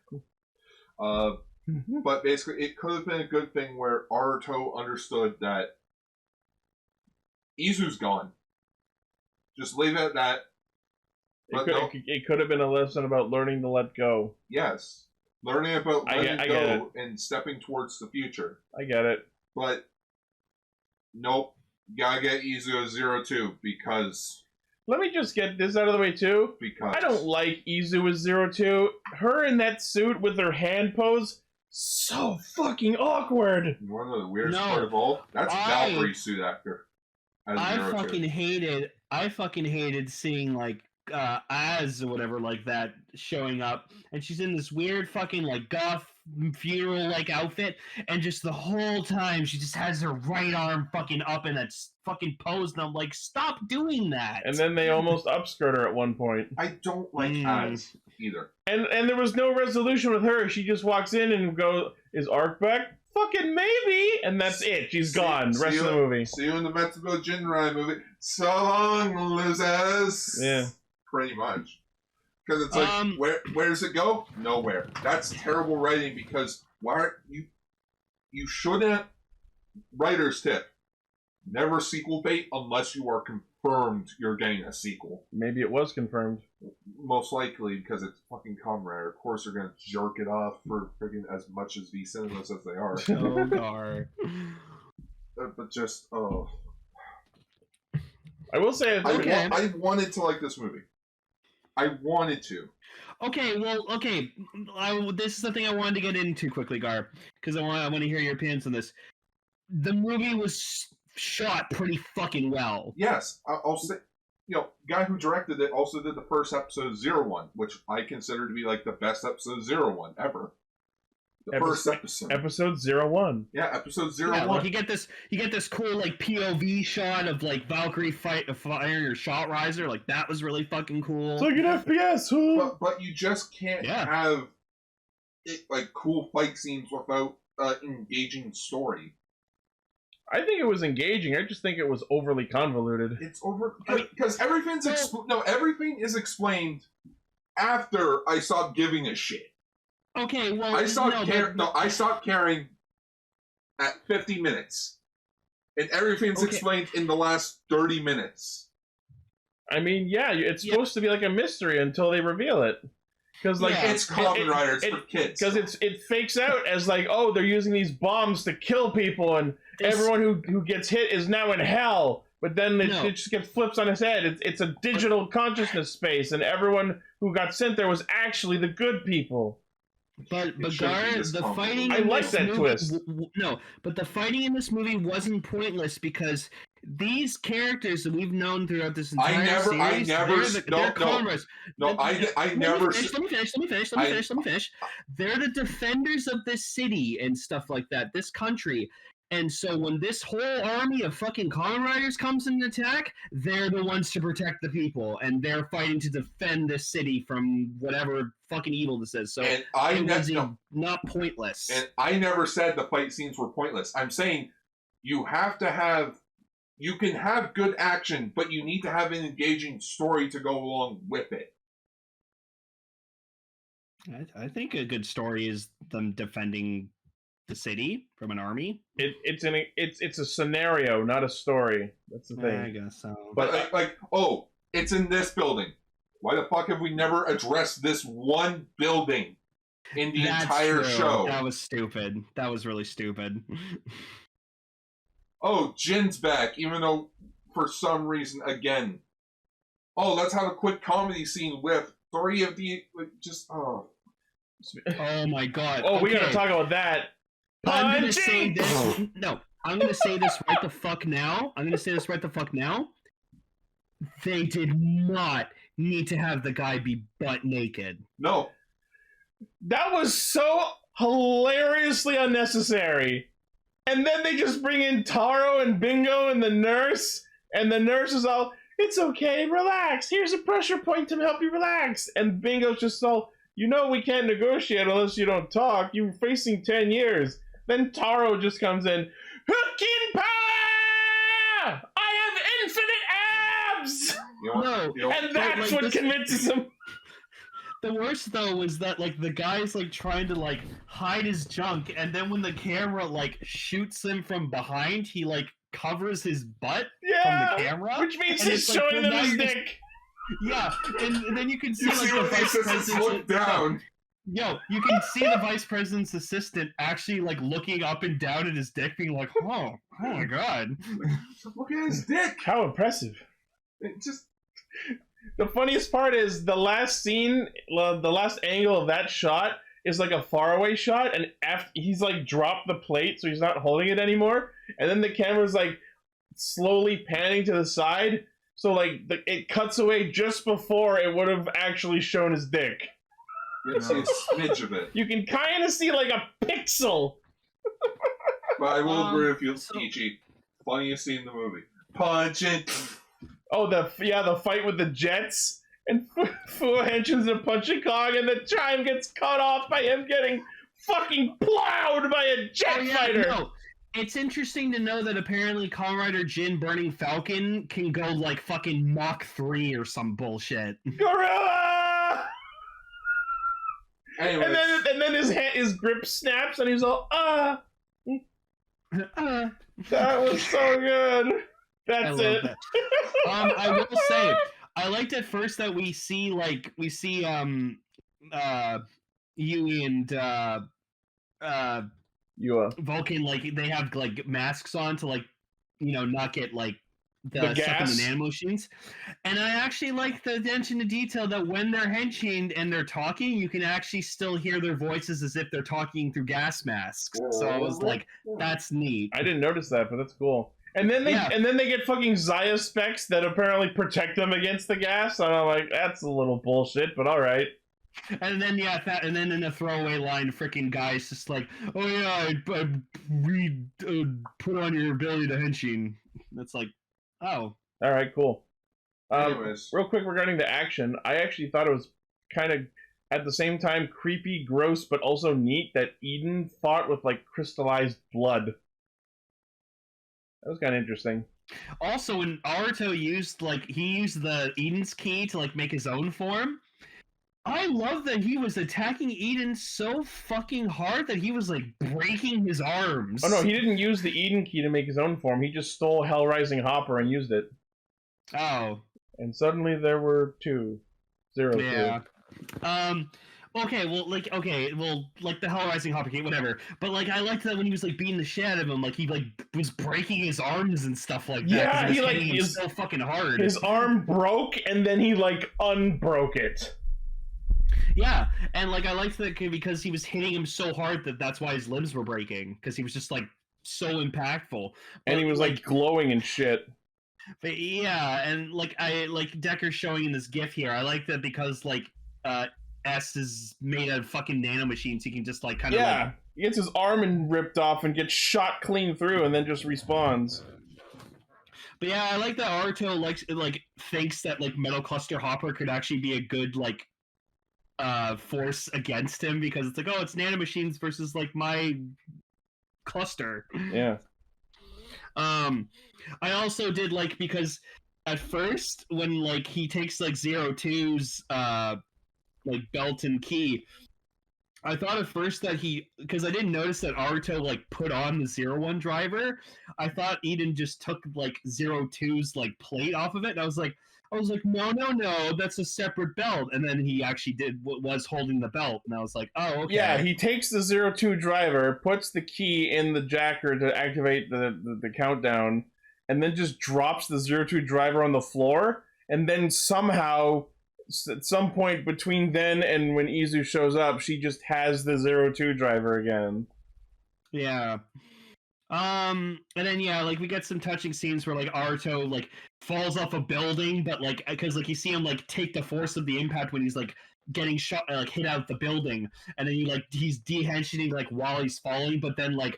[SPEAKER 2] But basically, it could have been a good thing where Aruto understood that Izu's gone. Just leave it at that.
[SPEAKER 1] It could have been a lesson about learning to let go.
[SPEAKER 2] Yes. Learning about letting go and stepping towards the future.
[SPEAKER 1] I get it.
[SPEAKER 2] But, nope. Gotta get Izu 02 because...
[SPEAKER 1] Let me just get this out of the way, too.
[SPEAKER 2] Because...
[SPEAKER 1] I don't like Izu as 02. Her in that suit with her hand pose, so fucking awkward.
[SPEAKER 2] One of the weirdest part of all, that's Valkyrie's suit actor.
[SPEAKER 3] I fucking hated seeing like Az or whatever like that showing up, and she's in this weird fucking like goth funeral like outfit, and just the whole time she just has her right arm fucking up in that fucking pose, and I'm like, stop doing that.
[SPEAKER 1] And then they almost upskirt her at one point.
[SPEAKER 2] I don't like Az either.
[SPEAKER 1] And there was no resolution with her. She just walks in and goes, "Is Arc back?" Fucking maybe, and that's it. She's gone. Rest of the movie.
[SPEAKER 2] See you in the Metsubo Jinrai movie. So long, losers.
[SPEAKER 1] Yeah,
[SPEAKER 2] pretty much. Because it's like, where does it go? Nowhere. That's terrible writing. Because why aren't you shouldn't. Writer's tip: Never sequel bait unless you are confirmed you're getting a sequel.
[SPEAKER 1] Maybe it was confirmed.
[SPEAKER 2] Most likely, because it's fucking Kamen Rider. Of course, they're gonna jerk it off for freaking as much as V Cinemas as they are.
[SPEAKER 3] Oh, God.
[SPEAKER 2] But just, oh.
[SPEAKER 1] I will say,
[SPEAKER 2] I wanted to like this movie. I wanted to.
[SPEAKER 3] Okay, well, okay. This is the thing I wanted to get into quickly, Gar, because I want to hear your opinions on this. The movie was shot pretty fucking well.
[SPEAKER 2] Yes, I'll say, guy who directed it also did the first episode 01, which I consider to be like the best episode 01 ever. The first episode.
[SPEAKER 1] Episode 01.
[SPEAKER 2] Yeah, episode 01.
[SPEAKER 3] Yeah, like you get this cool like POV shot of like Valkyrie firing her shot riser, like that was really fucking cool.
[SPEAKER 1] It's like an FPS, huh?
[SPEAKER 2] But you just can't have it like cool fight scenes without engaging story.
[SPEAKER 1] I think it was engaging. I just think it was overly convoluted.
[SPEAKER 2] It's over because everything's everything is explained after I stopped giving a shit.
[SPEAKER 3] Okay, well,
[SPEAKER 2] I stopped caring at 50 minutes, and everything's explained in the last 30 minutes.
[SPEAKER 1] I mean, yeah, it's supposed to be like a mystery until they reveal it. Because
[SPEAKER 2] it's Kamen Rider, it's for kids.
[SPEAKER 1] Because it fakes out as like, oh, they're using these bombs to kill people, and everyone who gets hit is now in hell. But then it just gets flips on its head. It's a digital consciousness space, and everyone who got sent there was actually the good people.
[SPEAKER 3] But Gar, the fighting.
[SPEAKER 1] I like that twist.
[SPEAKER 3] No, but the fighting in this movie wasn't pointless because these characters that we've known throughout this entire series, they're comrades.
[SPEAKER 2] Let me
[SPEAKER 3] finish. They're the defenders of this city and stuff like that, this country. And so when this whole army of fucking Kamen Riders comes in and attack, they're the ones to protect the people, and they're fighting to defend this city from whatever fucking evil this is. So it was not pointless.
[SPEAKER 2] And I never said the fight scenes were pointless. I'm saying you can have good action, but you need to have an engaging story to go along with it.
[SPEAKER 3] I think a good story is them defending the city from an army.
[SPEAKER 1] It's a scenario, not a story. That's the thing.
[SPEAKER 3] I guess so.
[SPEAKER 2] But it's in this building. Why the fuck have we never addressed this one building in the entire show?
[SPEAKER 3] That was stupid. That was really stupid.
[SPEAKER 2] Oh, Jin's back, even though for some reason again. Oh, let's have a quick comedy scene with three of the
[SPEAKER 3] Oh my god.
[SPEAKER 1] Oh, we gotta talk about that.
[SPEAKER 3] I'm gonna say this. No, I'm gonna say this right the fuck now. They did not need to have the guy be butt naked.
[SPEAKER 2] No.
[SPEAKER 1] That was so hilariously unnecessary. And then they just bring in Taro and Bingo and the nurse is all, it's okay, relax. Here's a pressure point to help you relax. And Bingo's just all, we can't negotiate unless you don't talk. You're facing 10 years. Then Taro just comes in, Hooking power! I have infinite abs! And that's what convinces him.
[SPEAKER 3] The worst though was that the guy's trying to hide his junk, and then when the camera shoots him from behind, he covers his butt from the camera,
[SPEAKER 1] which means he's showing them his dick.
[SPEAKER 3] Yeah, and then you can see
[SPEAKER 2] the vice president look down.
[SPEAKER 3] Yo, you can see the vice president's assistant actually looking up and down at his dick, being like, "Oh my god,
[SPEAKER 2] look at his dick!
[SPEAKER 1] How impressive!"
[SPEAKER 2] It just.
[SPEAKER 1] The funniest part is the last scene, the last angle of that shot is a faraway shot, and after he's dropped the plate, so he's not holding it anymore, and then the camera's slowly panning to the side, so it cuts away just before it would have actually shown his dick.
[SPEAKER 2] You can see a smidge of it.
[SPEAKER 1] You can kind of see a pixel.
[SPEAKER 2] But I will agree with you, Ichi. Funniest scene in the movie. Punching.
[SPEAKER 1] Oh, the fight with the jets, and Fu Henshin's a punching cog, and the chime gets cut off by him getting fucking plowed by a jet fighter.
[SPEAKER 3] No. It's interesting to know that apparently Kamen Rider Jin Burning Falcon can go fucking Mach 3 or some bullshit.
[SPEAKER 1] Gorilla!
[SPEAKER 2] Anyways.
[SPEAKER 1] And then his grip snaps, and he's all, That was so good. That's it.
[SPEAKER 3] That. I will say, I liked at first that we see Yui and Vulcan, like they have like masks on to like not get like the stuff in the nano machines. And I actually like the attention to detail that when they're henching and they're talking, you can actually still hear their voices as if they're talking through gas masks. So I was like, that's neat.
[SPEAKER 1] I didn't notice that, but that's cool. And then they get fucking Zaya specs that apparently protect them against the gas. And I'm like, that's a little bullshit, but all right.
[SPEAKER 3] And then and then in a throwaway line, freaking guy's just like, "Oh yeah, I read put on your ability to henshin." That's like, oh,
[SPEAKER 1] all right, cool.
[SPEAKER 2] Anyways,
[SPEAKER 1] real quick regarding the action, I actually thought it was kind of at the same time creepy, gross, but also neat that Eden fought with like crystallized blood. That was kind of interesting.
[SPEAKER 3] Also, when Naruto used the Eden's key to like make his own form. I love that he was attacking Eden so fucking hard that he was like breaking his arms.
[SPEAKER 1] Oh no, he didn't use the Eden key to make his own form. He just stole Hell Rising Hopper and used it.
[SPEAKER 3] Oh.
[SPEAKER 1] And suddenly there were zero.
[SPEAKER 3] Yeah. Okay, like the Hell Rising Hopper key, whatever. But like I liked that when he was like beating the shit out of him, like he like was breaking his arms and stuff like that.
[SPEAKER 1] Yeah, he like
[SPEAKER 3] him so fucking hard.
[SPEAKER 1] His arm broke and then he like unbroke it.
[SPEAKER 3] Yeah, and like I liked that because he was hitting him so hard that's why his limbs were breaking, because he was just like so impactful.
[SPEAKER 1] And he was like glowing and shit.
[SPEAKER 3] But yeah, and like I like Decker's showing in this GIF here. I like that because like S is made out of fucking nanomachines. He can just like kind of
[SPEAKER 1] he gets his arm ripped off and gets shot clean through, and then just respawns.
[SPEAKER 3] But yeah, I like that Naruto like thinks that like Metal Cluster Hopper could actually be a good like force against him, because it's like, oh, it's nanomachines versus like my cluster.
[SPEAKER 1] Yeah.
[SPEAKER 3] I also did like, because at first when like he takes like 02's like belt and key, I thought at first that because I didn't notice that Naruto like put on the 01 driver. I thought Eden just took like 02's like plate off of it, and I was like, no, that's a separate belt. And then he actually was holding the belt, and I was like, oh, okay.
[SPEAKER 1] Yeah, he takes the 02 driver, puts the key in the jacker to activate the countdown, and then just drops the 02 driver on the floor, and then somehow, at some point between then and when Izu shows up, she just has the 02 driver again.
[SPEAKER 3] Yeah. And then like we get some touching scenes where like Naruto like falls off a building, but like because like you see him like take the force of the impact when he's like getting shot, like hit out the building, and then he's de-hensioning like while he's falling, but then like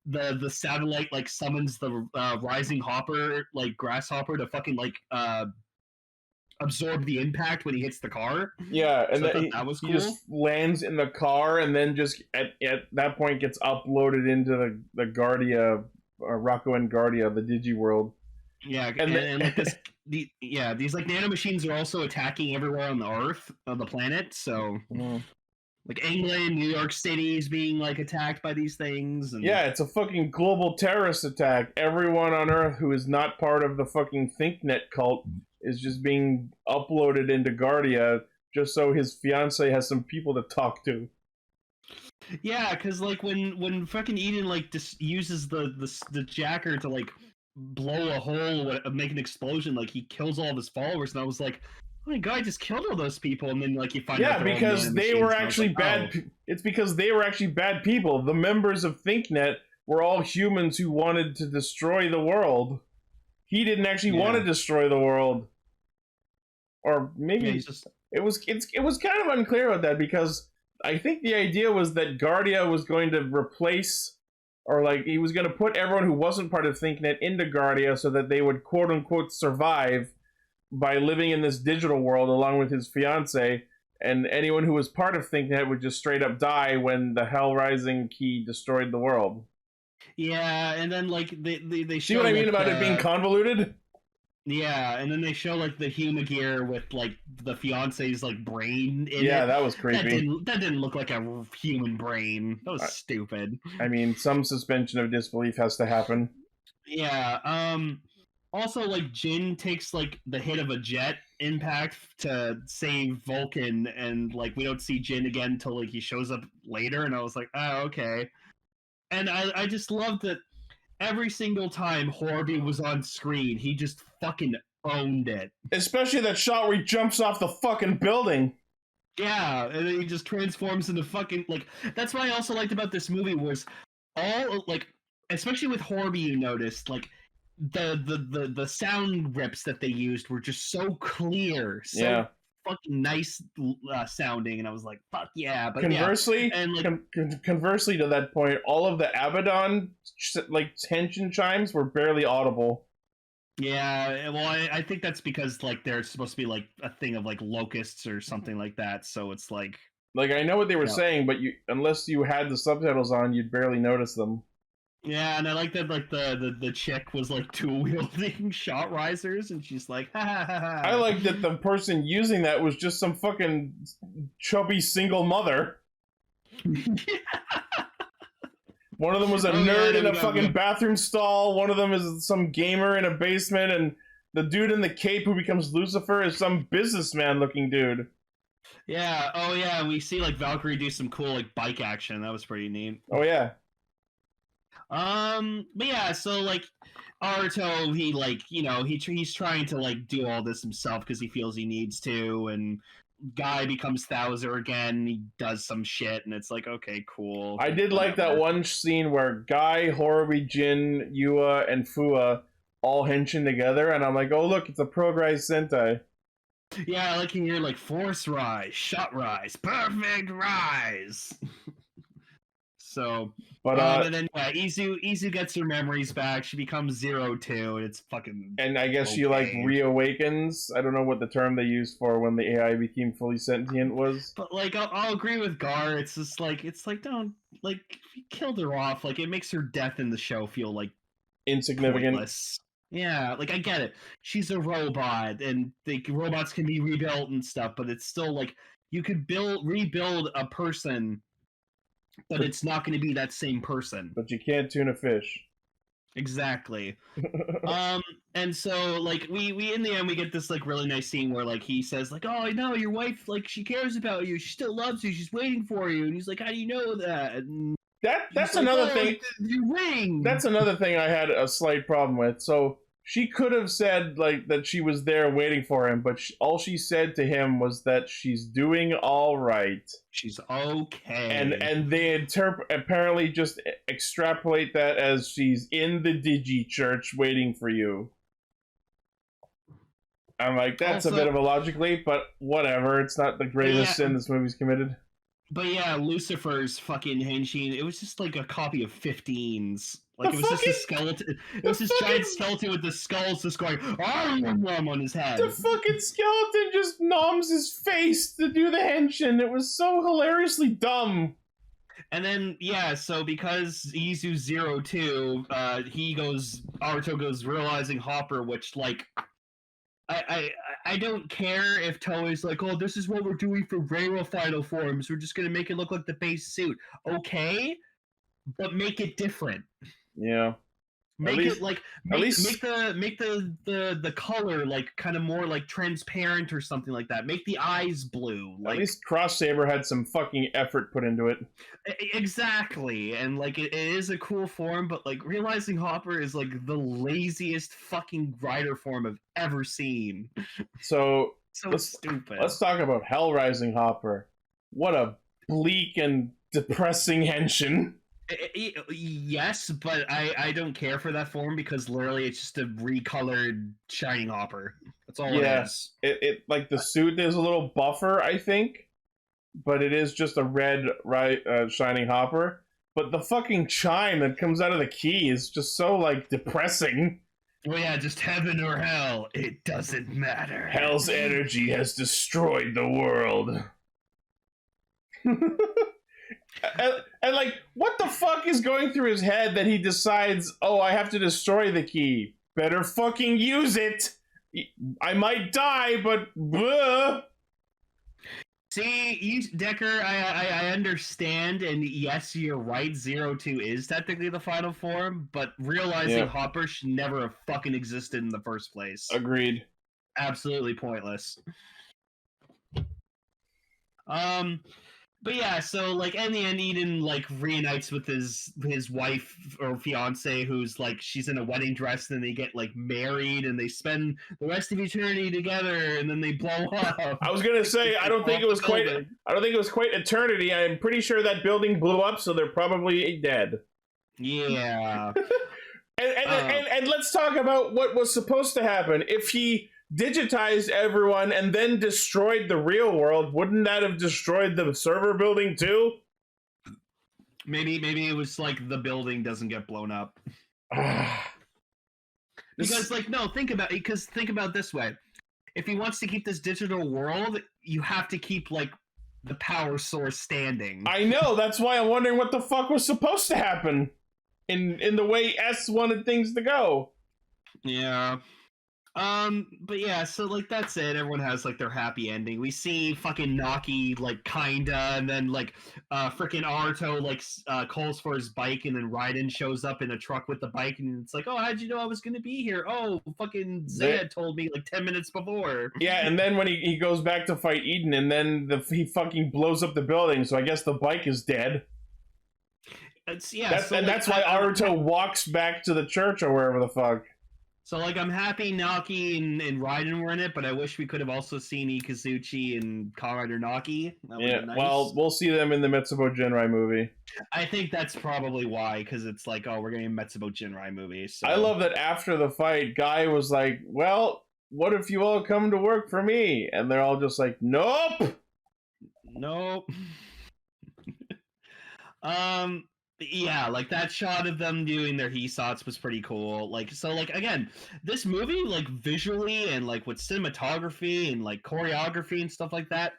[SPEAKER 3] the satellite like summons the rising hopper, like grasshopper, to fucking like absorb the impact when he hits the car.
[SPEAKER 1] Yeah, and
[SPEAKER 3] so that was cool.
[SPEAKER 1] He just lands in the car, and then just at that point gets uploaded into the Guardia, Rocco and Guardia, the Digi world.
[SPEAKER 3] Yeah, and like this, these like nanomachines are also attacking everywhere on the Earth, on the planet. So, like England, New York City is being like attacked by these things. And...
[SPEAKER 1] yeah, it's a fucking global terrorist attack. Everyone on Earth who is not part of the fucking ThinkNet cult is just being uploaded into Guardia just so his fiance has some people to talk to.
[SPEAKER 3] Yeah, because like when fucking Eden like just uses the jacker to like blow a hole, make an explosion, like he kills all of his followers, and I was like, oh my god, I just killed all those people, and then like you find out
[SPEAKER 1] because they were actually bad. It's because they were actually bad people. The members of ThinkNet were all humans who wanted to destroy the world. He didn't actually want to destroy the world, or maybe it was kind of unclear about that, because I think the idea was that Guardia was going to replace, or like he was going to put everyone who wasn't part of ThinkNet into Guardia so that they would quote unquote survive by living in this digital world along with his fiance, and anyone who was part of ThinkNet would just straight up die when the Hell Rising key destroyed the world.
[SPEAKER 3] Yeah, and then like they show,
[SPEAKER 1] see what I mean about it being convoluted?
[SPEAKER 3] Yeah, and then they show like the Humagear with like the fiance's like brain in it.
[SPEAKER 1] Yeah, that was creepy.
[SPEAKER 3] That didn't look like a human brain. That was stupid.
[SPEAKER 1] I mean, some suspension of disbelief has to happen.
[SPEAKER 3] Yeah. Also, like, Jin takes like the hit of a jet impact to save Vulcan, and like we don't see Jin again until like he shows up later, and I was like, oh, okay. And I just loved that every single time Horby was on screen, he just fucking owned it.
[SPEAKER 1] Especially that shot where he jumps off the fucking building.
[SPEAKER 3] Yeah, and then he just transforms into fucking like. That's what I also liked about this movie was all like, especially with Horby, you noticed like the sound rips that they used were just so clear, so fucking nice sounding, and I was like, fuck yeah. But
[SPEAKER 1] conversely,
[SPEAKER 3] yeah. And like
[SPEAKER 1] conversely to that point, all of the Abaddon like tension chimes were barely audible.
[SPEAKER 3] Yeah, well, I think that's because like they're supposed to be like a thing of like locusts or something like that, so it's like
[SPEAKER 1] I know what they were saying, but unless you had the subtitles on, you'd barely notice them.
[SPEAKER 3] Yeah, and I like that like the chick was like dual wielding shot risers, and she's like, ha ha ha ha.
[SPEAKER 1] I like that the person using that was just some fucking chubby single mother. One of them was a nerd in a fucking bathroom stall. One of them is some gamer in a basement, and the dude in the cape who becomes Lucifer is some businessman-looking dude.
[SPEAKER 3] Yeah. Oh yeah. We see like Valkyrie do some cool like bike action. That was pretty neat.
[SPEAKER 1] Oh yeah.
[SPEAKER 3] But yeah, so like Aruto, he like, you know, he's trying to like do all this himself because he feels he needs to, and Guy becomes Thouser again. He does some shit, and it's like, okay, cool.
[SPEAKER 1] I did like that one scene where Guy, Horby, Jin, Yua, and Fua all henshin together, and I'm like, oh look, it's a progress Sentai.
[SPEAKER 3] Yeah, I like in here like Force Rise, Shot Rise, Perfect Rise. So,
[SPEAKER 1] but
[SPEAKER 3] and then yeah, Izu gets her memories back. She becomes 02. And it's fucking.
[SPEAKER 1] And I guess she like reawakens. I don't know what the term they used for when the AI became fully sentient was.
[SPEAKER 3] But like, I'll agree with Gar. It's just like don't like he killed her off. Like it makes her death in the show feel like
[SPEAKER 1] insignificant.
[SPEAKER 3] Pointless. Yeah, like I get it. She's a robot, and the robots can be rebuilt and stuff. But it's still like you could rebuild a person. But it's not going to be that same person.
[SPEAKER 1] But you can't tune a fish.
[SPEAKER 3] Exactly. And so like we in the end we get this like really nice scene where like he says like, oh no, your wife, like she cares about you, she still loves you, she's waiting for you, and he's like, how do you know that? And
[SPEAKER 1] that's another thing.
[SPEAKER 3] Your ring.
[SPEAKER 1] That's another thing I had a slight problem with. So she could have said like that she was there waiting for him, but all she said to him was that she's doing all right.
[SPEAKER 3] She's okay.
[SPEAKER 1] And they apparently just extrapolate that as she's in the Digi Church waiting for you. I'm like, that's also a bit of a logic leap, but whatever. It's not the greatest sin this movie's committed.
[SPEAKER 3] But yeah, Lucifer's fucking henshin, it was just like a copy of 15s. Like, it was just a skeleton. It was this giant skeleton with the skulls just going on his head.
[SPEAKER 1] The fucking skeleton just noms his face to do the henshin. It was so hilariously dumb.
[SPEAKER 3] And then, yeah, so because Izu's 02, Aruto goes realizing Hopper, which, like, I don't care if Toei's like, oh, this is what we're doing for Reiro final forms. We're just going to make it look like the base suit. Okay, but make it different.
[SPEAKER 1] Yeah.
[SPEAKER 3] Make the color like kind of more like transparent or something like that. Make the eyes blue. Like,
[SPEAKER 1] at least Cross Saber had some fucking effort put into it.
[SPEAKER 3] Exactly, and like it is a cool form, but like realizing Hopper is like the laziest fucking rider form I've ever seen.
[SPEAKER 1] So
[SPEAKER 3] stupid.
[SPEAKER 1] Let's talk about Hell Rising Hopper. What a bleak and depressing henshin.
[SPEAKER 3] Yes, but I don't care for that form because literally it's just a recolored Shining Hopper. That's all it is.
[SPEAKER 1] It like the suit is a little buffer, I think, but it is just a red Shining Hopper. But the fucking chime that comes out of the key is just so like depressing.
[SPEAKER 3] Well, yeah, just heaven or hell, it doesn't matter.
[SPEAKER 1] Hell's energy has destroyed the world. And like, what the fuck is going through his head that he decides, oh, I have to destroy the key. Better fucking use it. I might die, but...
[SPEAKER 3] See, Decker, I understand, and yes, you're right. 02 is technically the final form, but realizing Hopper should never have fucking existed in the first place.
[SPEAKER 1] Agreed.
[SPEAKER 3] Absolutely pointless. But yeah, so like in the end, Eden like reunites with his wife or fiance, who's like she's in a wedding dress, and then they get like married, and they spend the rest of eternity together, and then they blow up.
[SPEAKER 1] I was gonna say I don't think it was quite eternity. I'm pretty sure that building blew up, so they're probably dead.
[SPEAKER 3] Yeah.
[SPEAKER 1] and let's talk about what was supposed to happen. If he digitized everyone and then destroyed the real world, wouldn't that have destroyed the server building too?
[SPEAKER 3] Maybe it was like the building doesn't get blown up. Because like no, think about it this way. If he wants to keep this digital world, you have to keep like the power source standing.
[SPEAKER 1] I know, that's why I'm wondering what the fuck was supposed to happen in the way S wanted things to go.
[SPEAKER 3] Yeah. But yeah, so like that's it. Everyone has like their happy ending. We see fucking Naki like kinda, and then like freaking Aruto like calls for his bike, and then Raiden shows up in a truck with the bike, and it's like, oh, how'd you know I was gonna be here? Oh, fucking Zed told me like 10 minutes before.
[SPEAKER 1] Yeah, and then when he goes back to fight Eden, and then he fucking blows up the building, so I guess the bike is dead. That's why Aruto walks back to the church or wherever the fuck.
[SPEAKER 3] So, like, I'm happy Naki and Raiden were in it, but I wish we could have also seen Ikazuchi and Kamen Rider Naki.
[SPEAKER 1] Yeah, nice. Well, we'll see them in the Metsubo Jinrai movie.
[SPEAKER 3] I think that's probably why, because it's like, oh, we're getting a Metsubo Jinrai movie. So.
[SPEAKER 1] I love that after the fight, Guy was like, well, what if you all come to work for me? And they're all just like, nope!
[SPEAKER 3] Nope. Yeah, like that shot of them doing their Hisats was pretty cool. Like, so like again, this movie, like visually and like with cinematography and like choreography and stuff like that,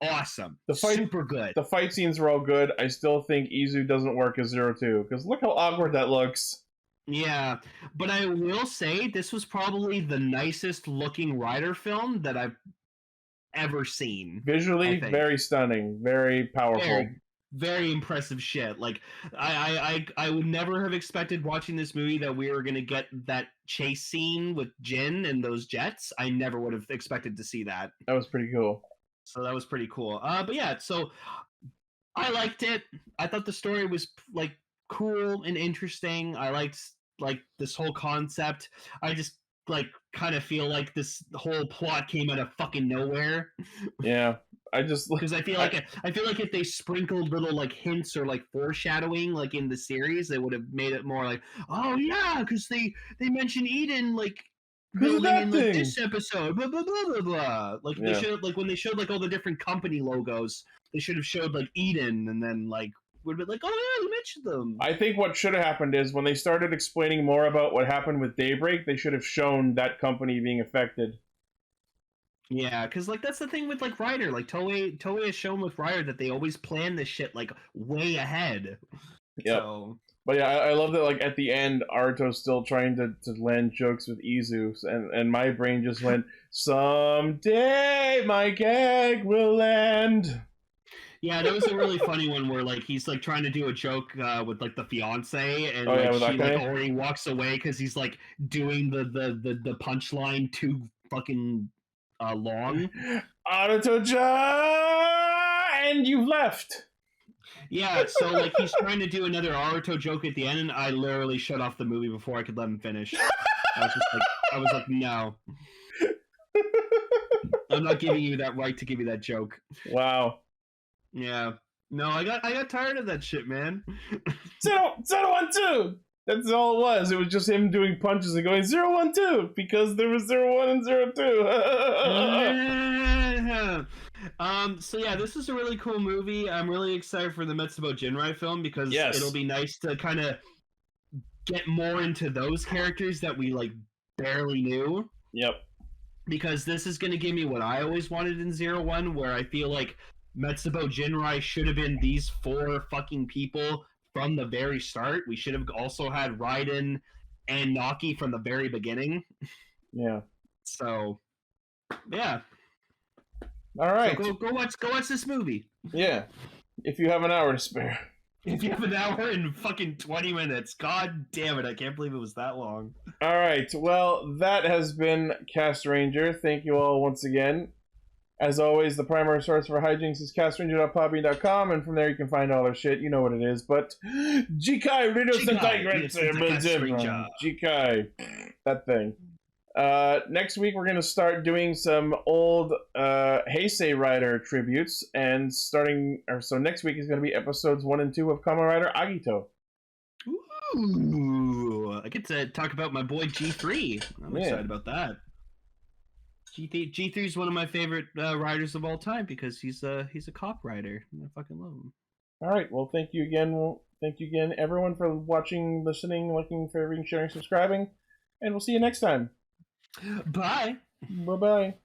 [SPEAKER 3] awesome. Super good.
[SPEAKER 1] The fight scenes were all good. I still think Izu doesn't work as 02 because look how awkward that looks.
[SPEAKER 3] Yeah, but I will say this was probably the nicest looking Rider film that I've ever seen.
[SPEAKER 1] Visually, very stunning, very powerful.
[SPEAKER 3] Very impressive shit. Like I would never have expected watching this movie that we were gonna get that chase scene with Jin and those jets. I never would have expected to see that.
[SPEAKER 1] That was pretty cool.
[SPEAKER 3] So that was pretty cool. But yeah, so I liked it. I thought the story was like cool and interesting. I liked like this whole concept. I just like kind of feel like this whole plot came out of fucking nowhere.
[SPEAKER 1] Yeah.
[SPEAKER 3] Because I feel like if they sprinkled little like hints or like foreshadowing like in the series, they would have made it more like, oh yeah, because they mentioned Eden like building in like this episode, blah blah blah blah blah. Like they should like when they showed like all the different company logos, they should have showed like Eden, and then like would have been like, oh yeah, you mentioned them.
[SPEAKER 1] I think what should have happened is when they started explaining more about what happened with Daybreak, they should have shown that company being affected.
[SPEAKER 3] Yeah, because like that's the thing with like Rider, like Toei has shown with Rider that they always plan this shit like way ahead.
[SPEAKER 1] Yeah,
[SPEAKER 3] so...
[SPEAKER 1] but yeah, I love that. Like at the end, Aruto's still trying to land jokes with Izu, and my brain just went, "Someday my gag will land."
[SPEAKER 3] Yeah, that was a really funny one where like he's like trying to do a joke with like the fiance, and she like already walks away because he's like doing the punchline too fucking. Long.
[SPEAKER 1] Aruto-chan, and you've left.
[SPEAKER 3] Yeah, so like he's trying to do another Aruto joke at the end, and I literally shut off the movie before I could let him finish. I was like, no, I'm not giving you that right to give you that joke.
[SPEAKER 1] Wow.
[SPEAKER 3] Yeah. No, I got tired of that shit, man.
[SPEAKER 1] 0-1-2. That's all it was. It was just him doing punches and going 0-1-2 because there was 0-1 and 0-2.
[SPEAKER 3] So yeah, this is a really cool movie. I'm really excited for the Metsubo Jinrai film because it'll be nice to kind of get more into those characters that we like barely knew.
[SPEAKER 1] Yep.
[SPEAKER 3] Because this is going to give me what I always wanted in 0-1, where I feel like Metsubo Jinrai should have been these 4 fucking people from the very start. We should have also had Raiden and Naki from the very beginning.
[SPEAKER 1] Yeah.
[SPEAKER 3] So, yeah.
[SPEAKER 1] All right.
[SPEAKER 3] So go watch this movie.
[SPEAKER 1] Yeah, if you have an hour to spare.
[SPEAKER 3] If you have an hour and fucking 20 minutes. God damn it, I can't believe it was that long.
[SPEAKER 1] All right, well, that has been Castranger. Thank you all once again. As always, the primary source for hijinks is castranger.podbean.com, and from there you can find all our shit. You know what it is, but Kikai, Kikai, that thing. Next week we're going to start doing some old Heisei Rider tributes, and so next week is going to be episodes 1 and 2 of Kamen Rider Agito.
[SPEAKER 3] Ooh, I get to talk about my boy G3. I'm excited about that. G3 is one of my favorite riders of all time because he's a cop rider. And I fucking love him. All right, well, thank you again, everyone, for watching, listening, liking, favoring, sharing, subscribing, and we'll see you next time. Bye. Bye-bye.